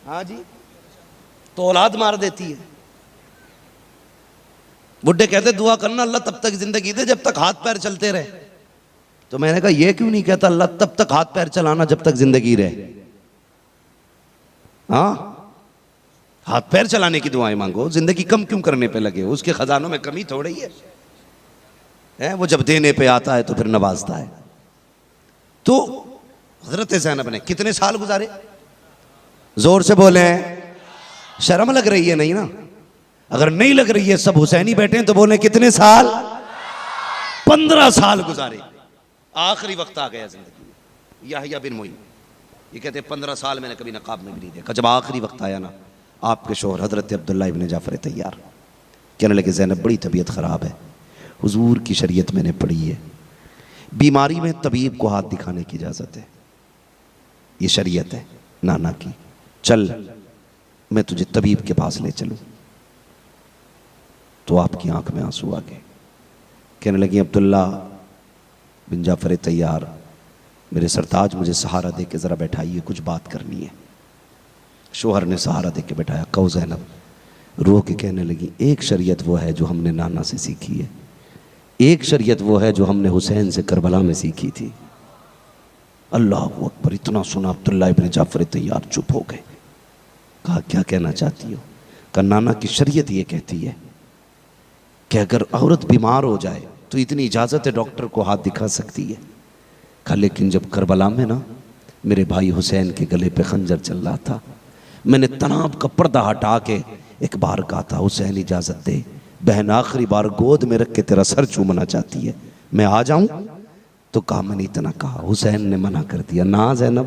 हाँ जी, तो औलाद मार देती है। बुड्ढे कहते दुआ करना अल्लाह तब तक जिंदगी दे जब तक हाथ पैर चलते रहे। तो मैंने कहा ये क्यों नहीं कहता अल्लाह तब तक हाथ पैर चलाना जब तक जिंदगी रहे? हाँ, हाथ पैर चलाने की दुआएं मांगो, जिंदगी कम क्यों करने पे लगे हो? उसके खजानों में कमी थोड़ी है, वो जब देने पे आता है तो फिर नवाजता है। तो हजरत ज़ैनब ने कितने साल गुजारे? जोर से बोले, शर्म लग रही है नहीं ना? अगर नहीं लग रही है, सब हुसैनी बैठे हैं तो बोले कितने साल? 15 साल गुजारे। आखिरी वक्त आ गया जिंदगी में। याहिया बिन मुईन ये कहते 15 साल मैंने कभी नकाब में भी नहीं देखा। जब आखिरी वक्त आया ना, आपके शोहर हजरत अब्दुल्ला इब्न जाफर तैयार कहने लगे ज़ैनब बड़ी तबीयत ख़राब है, हुजूर की शरीयत मैंने पढ़ी है, बीमारी में तबीब को हाथ दिखाने की इजाज़त है, ये शरीयत है नाना की, चल मैं तुझे तबीब के पास ले चलूं। तो आपकी आंख में आंसू आ गए। कहने लगी अब्दुल्ला बिन जाफर तैयार, मेरे सरताज मुझे सहारा दे के ज़रा बैठाइए, कुछ बात करनी है। शोहर ने सहारा दे के बैठाया। कहो ज़ैनब रो के कहने लगी, एक शरीयत वो है जो हमने नाना से सीखी है, एक शरीयत वो है जो हमने हुसैन से करबला में सीखी थी। अल्लाह अकबर। इतना सुना अब्दुल्ला इब्न जाफर तैयार चुप हो गए। कहा क्या कहना चाहती हो? कहा नाना की शरीयत ये कहती है कि अगर औरत बीमार हो जाए तो इतनी इजाज़त है डॉक्टर को हाथ दिखा सकती है। कहा लेकिन जब करबला में ना मेरे भाई हुसैन के गले पे खंजर चल रहा था, मैंने तनाब का पर्दा हटा के एक बार कहा था हुसैन इजाज़त दे, बहन आखिरी बार गोद में रख के तेरा सर चूमना चाहती है, मैं आ जाऊं? तो कहा मैंने इतना कहा, हुसैन ने मना कर दिया, ना ज़ैनब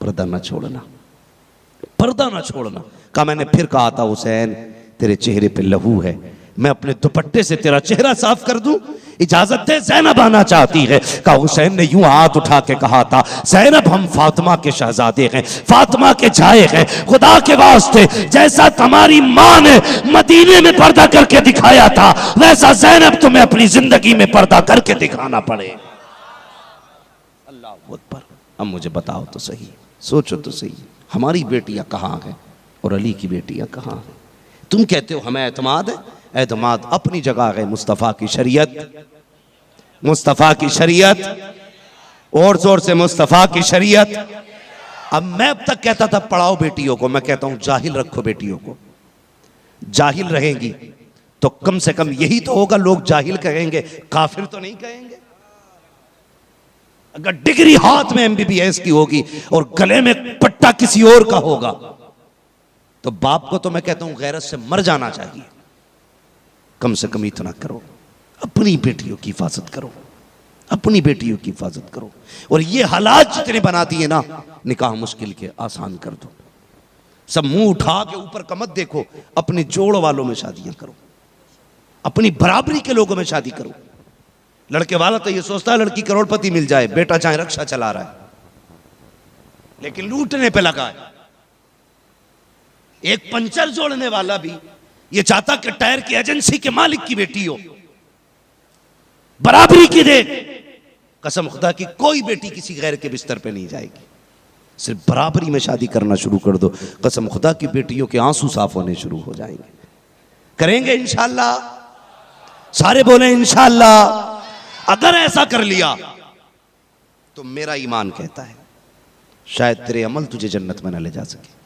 पर्दा ना छोड़ना, पर्दा ना छोड़ना। कहा मैंने फिर कहा था हुसैन तेरे चेहरे पे लहू है, मैं अपने दुपट्टे से तेरा चेहरा साफ कर दूं, इजाजत दे, ज़ैनब आना चाहती है। कहा हुसैन ने यूं हाथ उठा के कहा था, ज़ैनब हम फातिमा के शहजादे हैं, फातिमा के जाए हैं, खुदा के वास्ते जैसा तुम्हारी माँ ने मदीने में पर्दा करके दिखाया था वैसा ज़ैनब तुम्हें अपनी जिंदगी में पर्दा करके दिखाना पड़े। अल्लाह अकबर। अब मुझे बताओ तो सही, सोचो तो सही, हमारी बेटियां कहाँ हैं और अली की बेटियां कहाँ हैं? तुम कहते हो हमें एतमाद है, एतमाद अपनी जगह है। मुस्तफ़ा की शरीयत, मुस्तफ़ा की शरीयत, और जोर से मुस्तफ़ा की शरीयत। अब मैं अब तक कहता था पढ़ाओ बेटियों को, मैं कहता हूं जाहिल रखो बेटियों को। जाहिल रहेंगी तो कम से कम यही तो होगा, लोग जाहिल कहेंगे, काफिर तो नहीं कहेंगे। अगर डिग्री हाथ में MBBS की होगी और गले में पट्टा किसी और का होगा तो बाप को तो मैं कहता हूं गैरत से मर जाना चाहिए। कम से कम इतना करो, अपनी बेटियों की हिफाजत करो, अपनी बेटियों की हिफाजत करो। और ये हालात जितने बना दिए ना, निकाह मुश्किल के आसान कर दो। सब मुंह उठा के ऊपर का मत देखो, अपने जोड़ वालों में शादियां करो, अपनी बराबरी के लोगों में शादी करो। लड़के वाला तो ये सोचता है लड़की करोड़पति मिल जाए, बेटा चाहे रक्षा चला रहा है लेकिन लूटने पे लगा है। एक पंचर जोड़ने वाला भी ये चाहता कि टायर की एजेंसी के मालिक की बेटी हो, बराबरी की दे। कसम खुदा की कोई बेटी किसी गैर के बिस्तर पे नहीं जाएगी, सिर्फ बराबरी में शादी करना शुरू कर दो, कसम खुदा की बेटियों के आंसू साफ होने शुरू हो जाएंगे। करेंगे इंशाअल्लाह, सारे बोले इंशाअल्लाह। अगर ऐसा कर लिया तो मेरा ईमान कहता है शायद तेरे अमल तुझे जन्नत में न ले जा सके,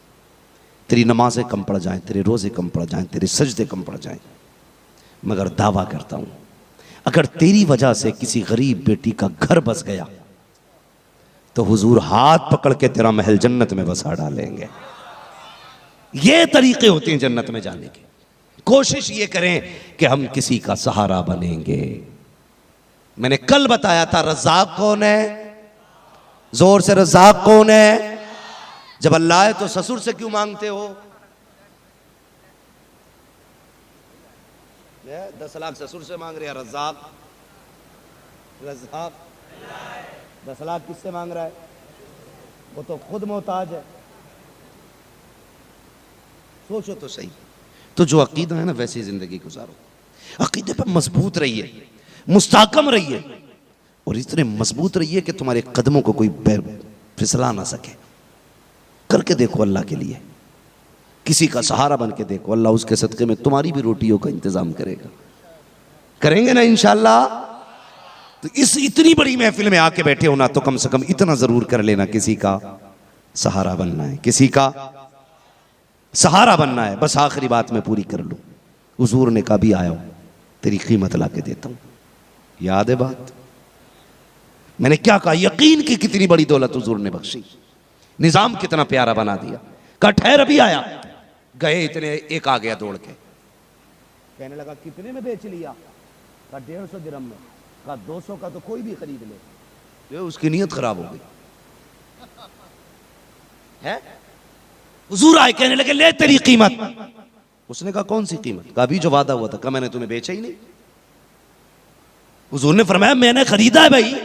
तेरी नमाजें कम पड़ जाएं, तेरे रोजे कम पड़ जाएं, तेरे सजदे कम पड़ जाएं, मगर दावा करता हूं अगर तेरी वजह से किसी गरीब बेटी का घर बस गया तो हुजूर हाथ पकड़ के तेरा महल जन्नत में बसा डालेंगे। ये तरीके होते हैं जन्नत में जाने के। कोशिश ये करें कि हम किसी का सहारा बनेंगे। मैंने कल बताया था रज़ाक कौन है, जोर से रज़ाक कौन है? जब अल्लाह है तो ससुर से क्यों मांगते हो? 10 लाख ससुर से मांग रहे हैं। रज़ाक रज़ाक 10 लाख किससे मांग रहा है? वो तो खुद मोहताज है। सोचो तो सही। तो जो अकीदा है ना वैसी जिंदगी गुजारो, अकीदे पर मजबूत रहिए, मुस्तहकम रहिए और इतने मजबूत रहिए कि तुम्हारे कदमों को कोई फिसला ना सके। करके देखो अल्लाह के लिए, किसी का सहारा बन के देखो, अल्लाह उसके सदक़े में तुम्हारी भी रोटियों का इंतजाम करेगा। करेंगे ना इंशाअल्लाह? तो इस इतनी बड़ी महफिल में आके बैठे हो ना, तो कम से कम इतना जरूर कर लेना, किसी का सहारा बनना है, किसी का सहारा बनना है। बस आखिरी बात मैं पूरी कर लूं। हुजूर ने कहा भी आया हो, तेरी कीमत ला के देता हूं। याद है बात? मैंने क्या कहा? यकीन की कितनी बड़ी दौलत हुजूर ने बख्शी, निजाम कितना प्यारा बना दिया। कहा ठहर अभी आया। गए इतने, एक आ गया दौड़ के, कहने लगा कितने में बेच लिया? कहा 150 दिरहम में। कहा 200 का तो कोई भी खरीद ले। उसकी नीयत खराब हो गई है। हुजूर आए, कहने लगे ले तेरी कीमत। उसने कहा कौन सी कीमत? कहा अभी जो वादा हुआ था। कहा मैंने तुम्हें बेचा ही नहीं। हुजूर ने फरमाया मैंने खरीदा है भाई।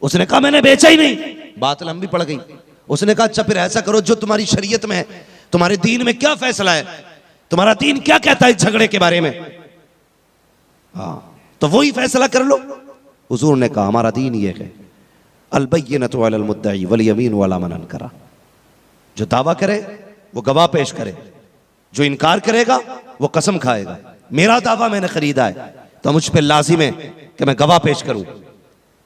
उसने कहा मैंने बेचा ही नहीं। बात लंबी पड़ गई। उसने कहा अच्छा फिर ऐसा करो, जो तुम्हारी शरीयत में है, तुम्हारे दीन में क्या फैसला है, तुम्हारा दीन क्या कहता है इस झगड़े के बारे में? हाँ तो वही फैसला कर लो। हुजूर ने कहा हमारा दीन ये है, अल बय्यिनतु अलल मुद्दई वल यमीनु अला मन अनकरा। जो दावा करे वो गवाह पेश करे, जो इनकार करेगा वो कसम खाएगा। मेरा दावा मैंने खरीदा है तो मुझ पे लाजिम है कि मैं गवाह पेश करूं।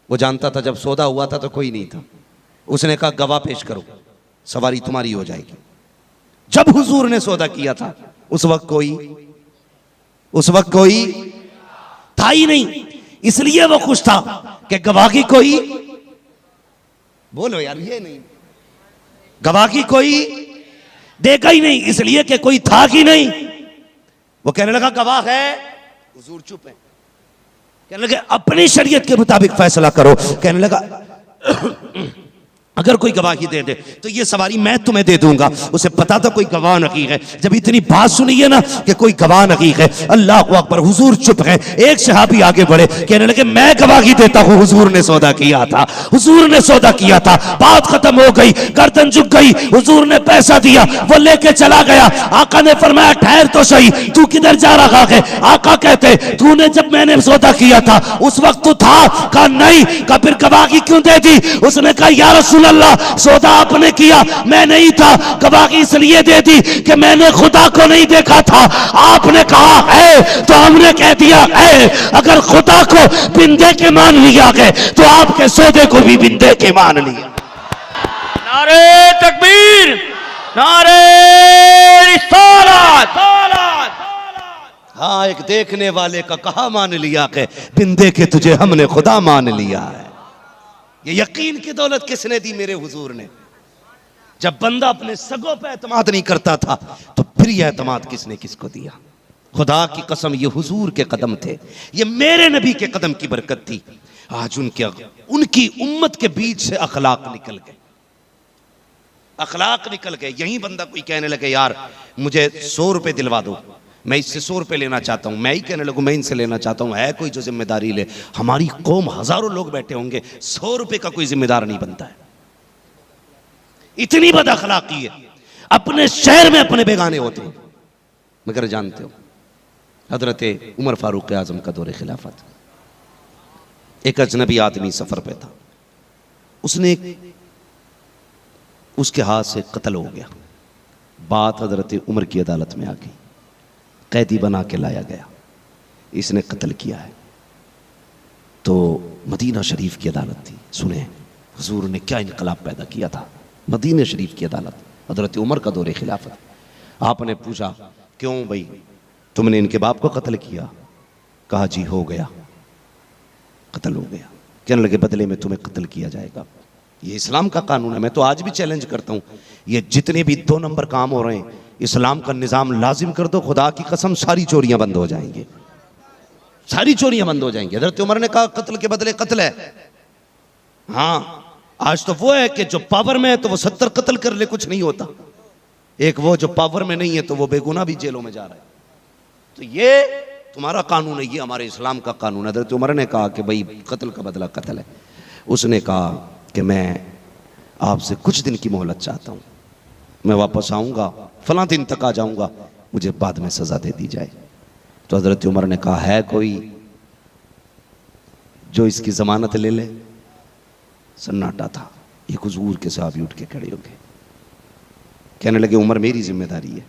वो जानता था जब सौदा हुआ था तो कोई नहीं था। उसने कहा गवाह पेश करो, सवारी तुम्हारी हो जाएगी। जब हुजूर ने सौदा किया था उस वक्त कोई था ही नहीं, इसलिए वो खुश था कि गवाही कोई, बोलो यार, ये नहीं, गवाही कोई देगा ही नहीं, इसलिए कि कोई था कि नहीं। वो कहने लगा गवाह है। हुजूर चुप है। कहने लगे अपनी शरीयत के मुताबिक फैसला करो। कहने लगा अगर कोई गवाही दे दे तो ये सवारी मैं तुम्हें दे दूंगा। उसे पता था कोई गवाह नहीं है। जब इतनी बात सुनी है ना कि कोई गवाह नहीं है, अल्लाह अकबर, हुजूर चुप है। एक सहाबी आगे बढ़े, कहने लगे मैं गवाही देता हूं, हुजूर ने सौदा किया था, हुजूर ने सौदा किया था। बात खत्म हो गई, गर्दन झुक गई। हुजूर ने पैसा दिया, वो लेके चला गया। आका ने फरमाया ठहर तो सही, तू किधर जा रहा है? आका कहते तूने जब मैंने सौदा किया था उस वक्त तू था? कहा नहीं। कहा फिर गवाही क्यों दे दी? उसने कहा या रसूल अल्लाह सौदा आपने किया, मैं नहीं था। गवाही इसलिए दे दी कि मैंने खुदा को नहीं देखा था। आपने कहा है तो हमने कह दिया है। अगर खुदा को बिंदे के मान लिया गए तो आपके सौदे को भी बिंदे के मान लिया। नारे तकबीर, नारे रिसालत। हाँ, एक देखने वाले का कहा मान लिया कि बिंदे के तुझे हमने खुदा मान लिया है। ये यकीन की दौलत किसने दी? मेरे हुजूर ने। जब बंदा अपने सगों पे एतमाद नहीं करता था तो फिर यह एतमाद किसने किसको दिया? खुदा की कसम ये हुजूर के कदम थे, ये मेरे नबी के कदम की बरकत थी। आज उनकी उम्मत के बीच से अखलाक निकल गए, अखलाक निकल गए। यही बंदा कोई कहने लगे यार मुझे 100 रुपए दिलवा दो, मैं इससे 100 रुपए लेना चाहता हूं। मैं ही कहने लगूं मैं इनसे लेना चाहता हूं। है कोई जो जिम्मेदारी ले? हमारी कौम हजारों लोग बैठे होंगे, 100 रुपए का कोई जिम्मेदार नहीं बनता है। इतनी बद अखलाकी है, अपने शहर में अपने बेगाने होते हैं। मगर जानते हो हजरत उमर फारूक आजम का दौरे खिलाफत, एक अजनबी आदमी सफर पे था, उसके हाथ से कत्ल हो गया। बात हजरत उमर की अदालत में आ गई, कैदी बना के लाया गया, इसने कत्ल किया है। तो मदीना शरीफ की अदालत थी। सुने हुजूर ने क्या इनकलाब पैदा किया था। मदीना शरीफ की अदालत, हजरत उमर का दौरे खिलाफत। आपने पूछा क्यों भाई तुमने इनके बाप को कत्ल किया? कहा जी हो गया, कत्ल हो गया। कहने लगे बदले में तुम्हें कत्ल किया जाएगा। ये इस्लाम का कानून है। मैं तो आज भी चैलेंज करता हूं, ये जितने भी 2 नंबर काम हो रहे हैं, इस्लाम का निजाम लाजिम कर दो, खुदा की कसम सारी चोरियां बंद हो जाएंगी, सारी चोरियां बंद हो जाएंगी। हज़रत उमर ने कहा कत्ल के बदले कत्ल है। हाँ, आज तो वो है कि जो पावर में है तो वो 70 कत्ल कर ले, कुछ नहीं होता। एक वो जो पावर में नहीं है तो वो बेगुनाह भी जेलों में जा रहा है। तो ये तुम्हारा कानून है, ये हमारे इस्लाम का कानून है। हज़रत उमर ने कहा कि भाई कत्ल का बदला कत्ल है। उसने कहा कि मैं आपसे कुछ दिन की मोहलत चाहता हूँ, मैं वापस आऊँगा, फलां दिन तक आ जाऊँगा, मुझे बाद में सज़ा दे दी जाए। तो हज़रत उमर ने कहा है कोई जो इसकी ज़मानत ले ले? सन्नाटा था। एक हुजूर के सहाबी उठ के खड़े हो गए, कहने लगे उमर मेरी जिम्मेदारी है,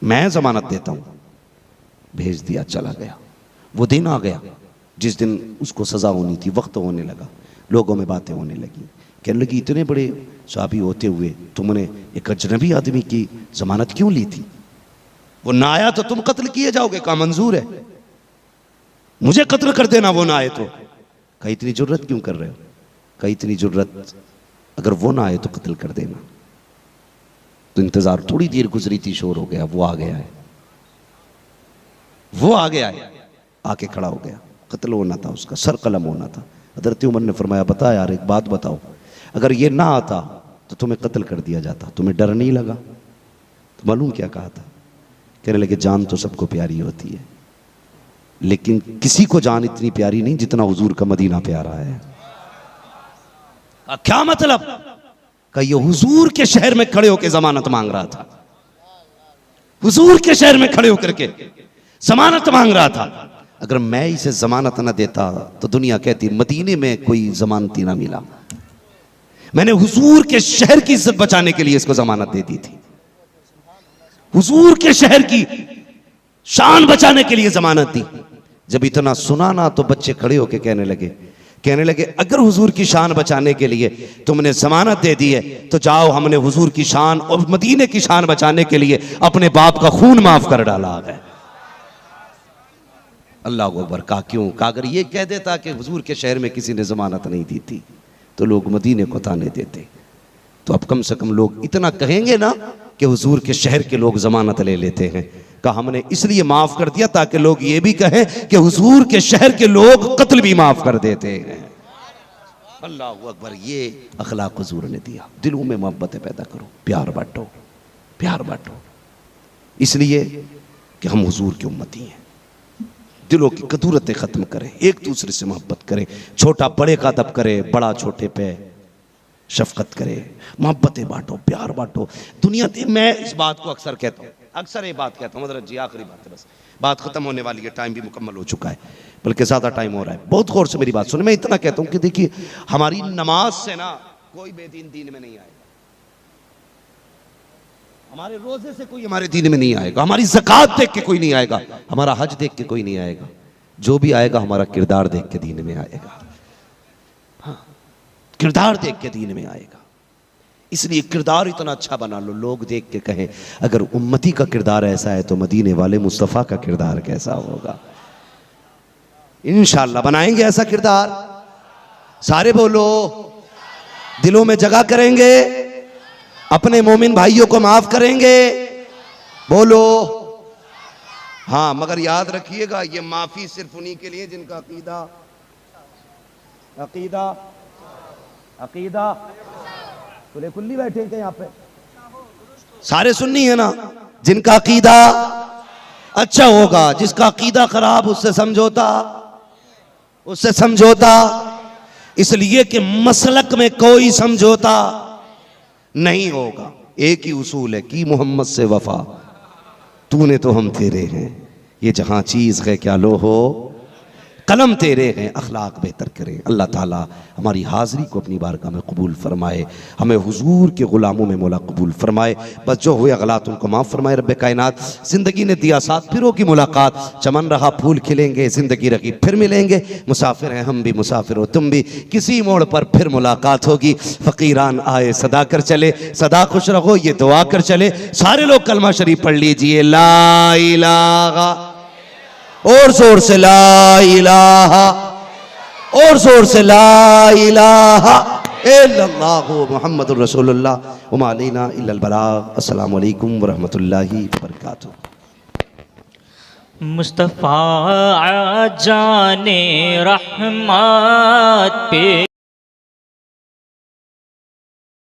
मैं ज़मानत देता हूँ। भेज दिया, चला गया। वो दिन आ गया जिस दिन उसको सज़ा होनी थी, वक्त होने लगा, लोगों में बातें होने लगी, कहने लगी इतने बड़े सहाबी होते हुए तुमने एक अजनबी आदमी की ज़मानत क्यों ली थी? वो ना आया तो तुम कत्ल किए जाओगे। कहा मंजूर है, मुझे कत्ल कर देना वो ना आए तो। कहा इतनी जुर्रत क्यों कर रहे हो? कहा इतनी जुर्रत, अगर वो ना आए तो कत्ल कर देना। तो इंतजार, थोड़ी देर गुजरी थी, शोर हो गया, वो आ गया है, वो आ गया है, आके खड़ा हो गया। कत्ल होना था उसका, सर कलम होना था। हज़रत उमर ने फरमाया बता यार एक बात बताओ, अगर ये ना आता तो तुम्हें कत्ल कर दिया जाता, तुम्हें डर नहीं लगा? तो मालूम क्या कहा था? कहने लगे जान तो सबको प्यारी होती है, लेकिन किसी को जान इतनी प्यारी नहीं जितना हुजूर का मदीना प्यारा है। क्या मतलब? का ये हुजूर के शहर में खड़े होकर जमानत मांग रहा था, हुजूर के शहर में खड़े होकर के जमानत मांग रहा था। अगर मैं इसे जमानत ना देता तो दुनिया कहती मदीने में कोई जमानती ना मिला। मैंने हुजूर के शहर की इज्जत बचाने के लिए इसको जमानत दे दी थी, हुजूर के शहर की शान बचाने के लिए जमानत दी। जब इतना सुना ना तो बच्चे खड़े होके कहने लगे अगर हुजूर की शान बचाने के लिए तुमने जमानत दे दी है तो जाओ, हमने हुजूर की शान और मदीने की शान बचाने के लिए अपने बाप का खून माफ कर डाला है। अल्लाह अकबर। कहा क्यों? कहा अगर ये कह देता कि हुजूर के शहर में किसी ने जमानत नहीं दी थी तो लोग मदीने को ताने देते। तो अब कम से कम लोग इतना कहेंगे ना कि हुजूर के शहर के लोग जमानत ले लेते हैं। कहा हमने इसलिए माफ कर दिया ताकि लोग ये भी कहें कि हुजूर के शहर के लोग कत्ल भी माफ कर देते हैं। अल्लाह अकबर। ये अखलाक हुजूर ने दिया। दिलों में मोहब्बतें पैदा करो, प्यार बांटो, प्यार बांटो, इसलिए कि हम हुजूर की उम्मती हैं। दिलों की कदूरतें खत्म करें, एक दूसरे से मोहब्बत करें, छोटा बड़े का अदब करे, बड़ा छोटे पे शफकत करे, मोहब्बतें बांटो, प्यार बांटो। दुनिया मैं इस बात को अक्सर कहता हूँ, अक्सर ये बात कहता हूँ। हज़रत जी आखिरी बात है, बस बात खत्म होने वाली है, टाइम भी मुकम्मल हो चुका है, बल्कि ज़्यादा टाइम हो रहा है। बहुत गौर से मेरी बात सुने। मैं इतना कहता हूँ कि देखिए हमारी नमाज से ना कोई बेदीन दीन में नहीं आएगा, हमारे रोजे से कोई हमारे दीन में नहीं आएगा, हमारी ज़कात देख के कोई नहीं आएगा, हमारा हज देख के कोई नहीं आएगा। जो भी आएगा हमारा किरदार देख के दीन में आएगा। हाँ, किरदार देख के दीन में आएगा। इसलिए किरदार इतना अच्छा बना लो, लोग देख के कहें अगर उम्मती का किरदार ऐसा है तो मदीने वाले मुस्तफ़ा का किरदार कैसा होगा। इंशाअल्लाह बनाएंगे ऐसा किरदार। सारे बोलो, दिलों में जगह करेंगे, अपने मोमिन भाइयों को माफ करेंगे, बोलो हाँ। मगर याद रखिएगा ये माफी सिर्फ उन्हीं के लिए जिनका अकीदा अकीदा अकीदा खुले खुली बैठे हैं यहाँ पे, सारे सुन्नी है ना, जिनका अकीदा अच्छा होगा। जिसका अकीदा खराब उससे समझौता, उससे समझौता। इसलिए कि मसलक में कोई समझौता नहीं होगा। एक ही उसूल है कि मोहम्मद से वफा, तूने तो हम तेरे हैं, ये जहां चीज है क्या लो हो कलम तेरे हैं, अखलाक बेहतर करें। अल्लाह ताला हमारी हाज़री को अपनी बारगाह में कबूल फरमाए, हमें हुजूर के ग़ुलामों में मौला कबूल फरमाए। बस जो हुए गलत उनको माफ़ फरमाए। रब्बे कायनात ज़िंदगी ने दिया साथ, फिरों की मुलाकात, चमन रहा फूल खिलेंगे, ज़िंदगी रखी फिर मिलेंगे। मुसाफिर हैं हम भी, मुसाफिर हो तुम भी, किसी मोड़ पर फिर मुलाकात होगी। फ़कीरान आए सदा कर चले, सदा खुश रहो ये दुआ कर चले। सारे लोग कलमा शरीफ पढ़ लीजिए, ला इलाहा, और जोर से ला इलाहा, और जोर से ला इलाहा इल्लल्लाहु मुहम्मदुर रसूलुल्लाह व मा अलैना इल्लल बलाग। अस्सलामु अलैकुम व रहमतुल्लाहि व बरकातुहू। मुस्तफ़ा जाने रहमत पे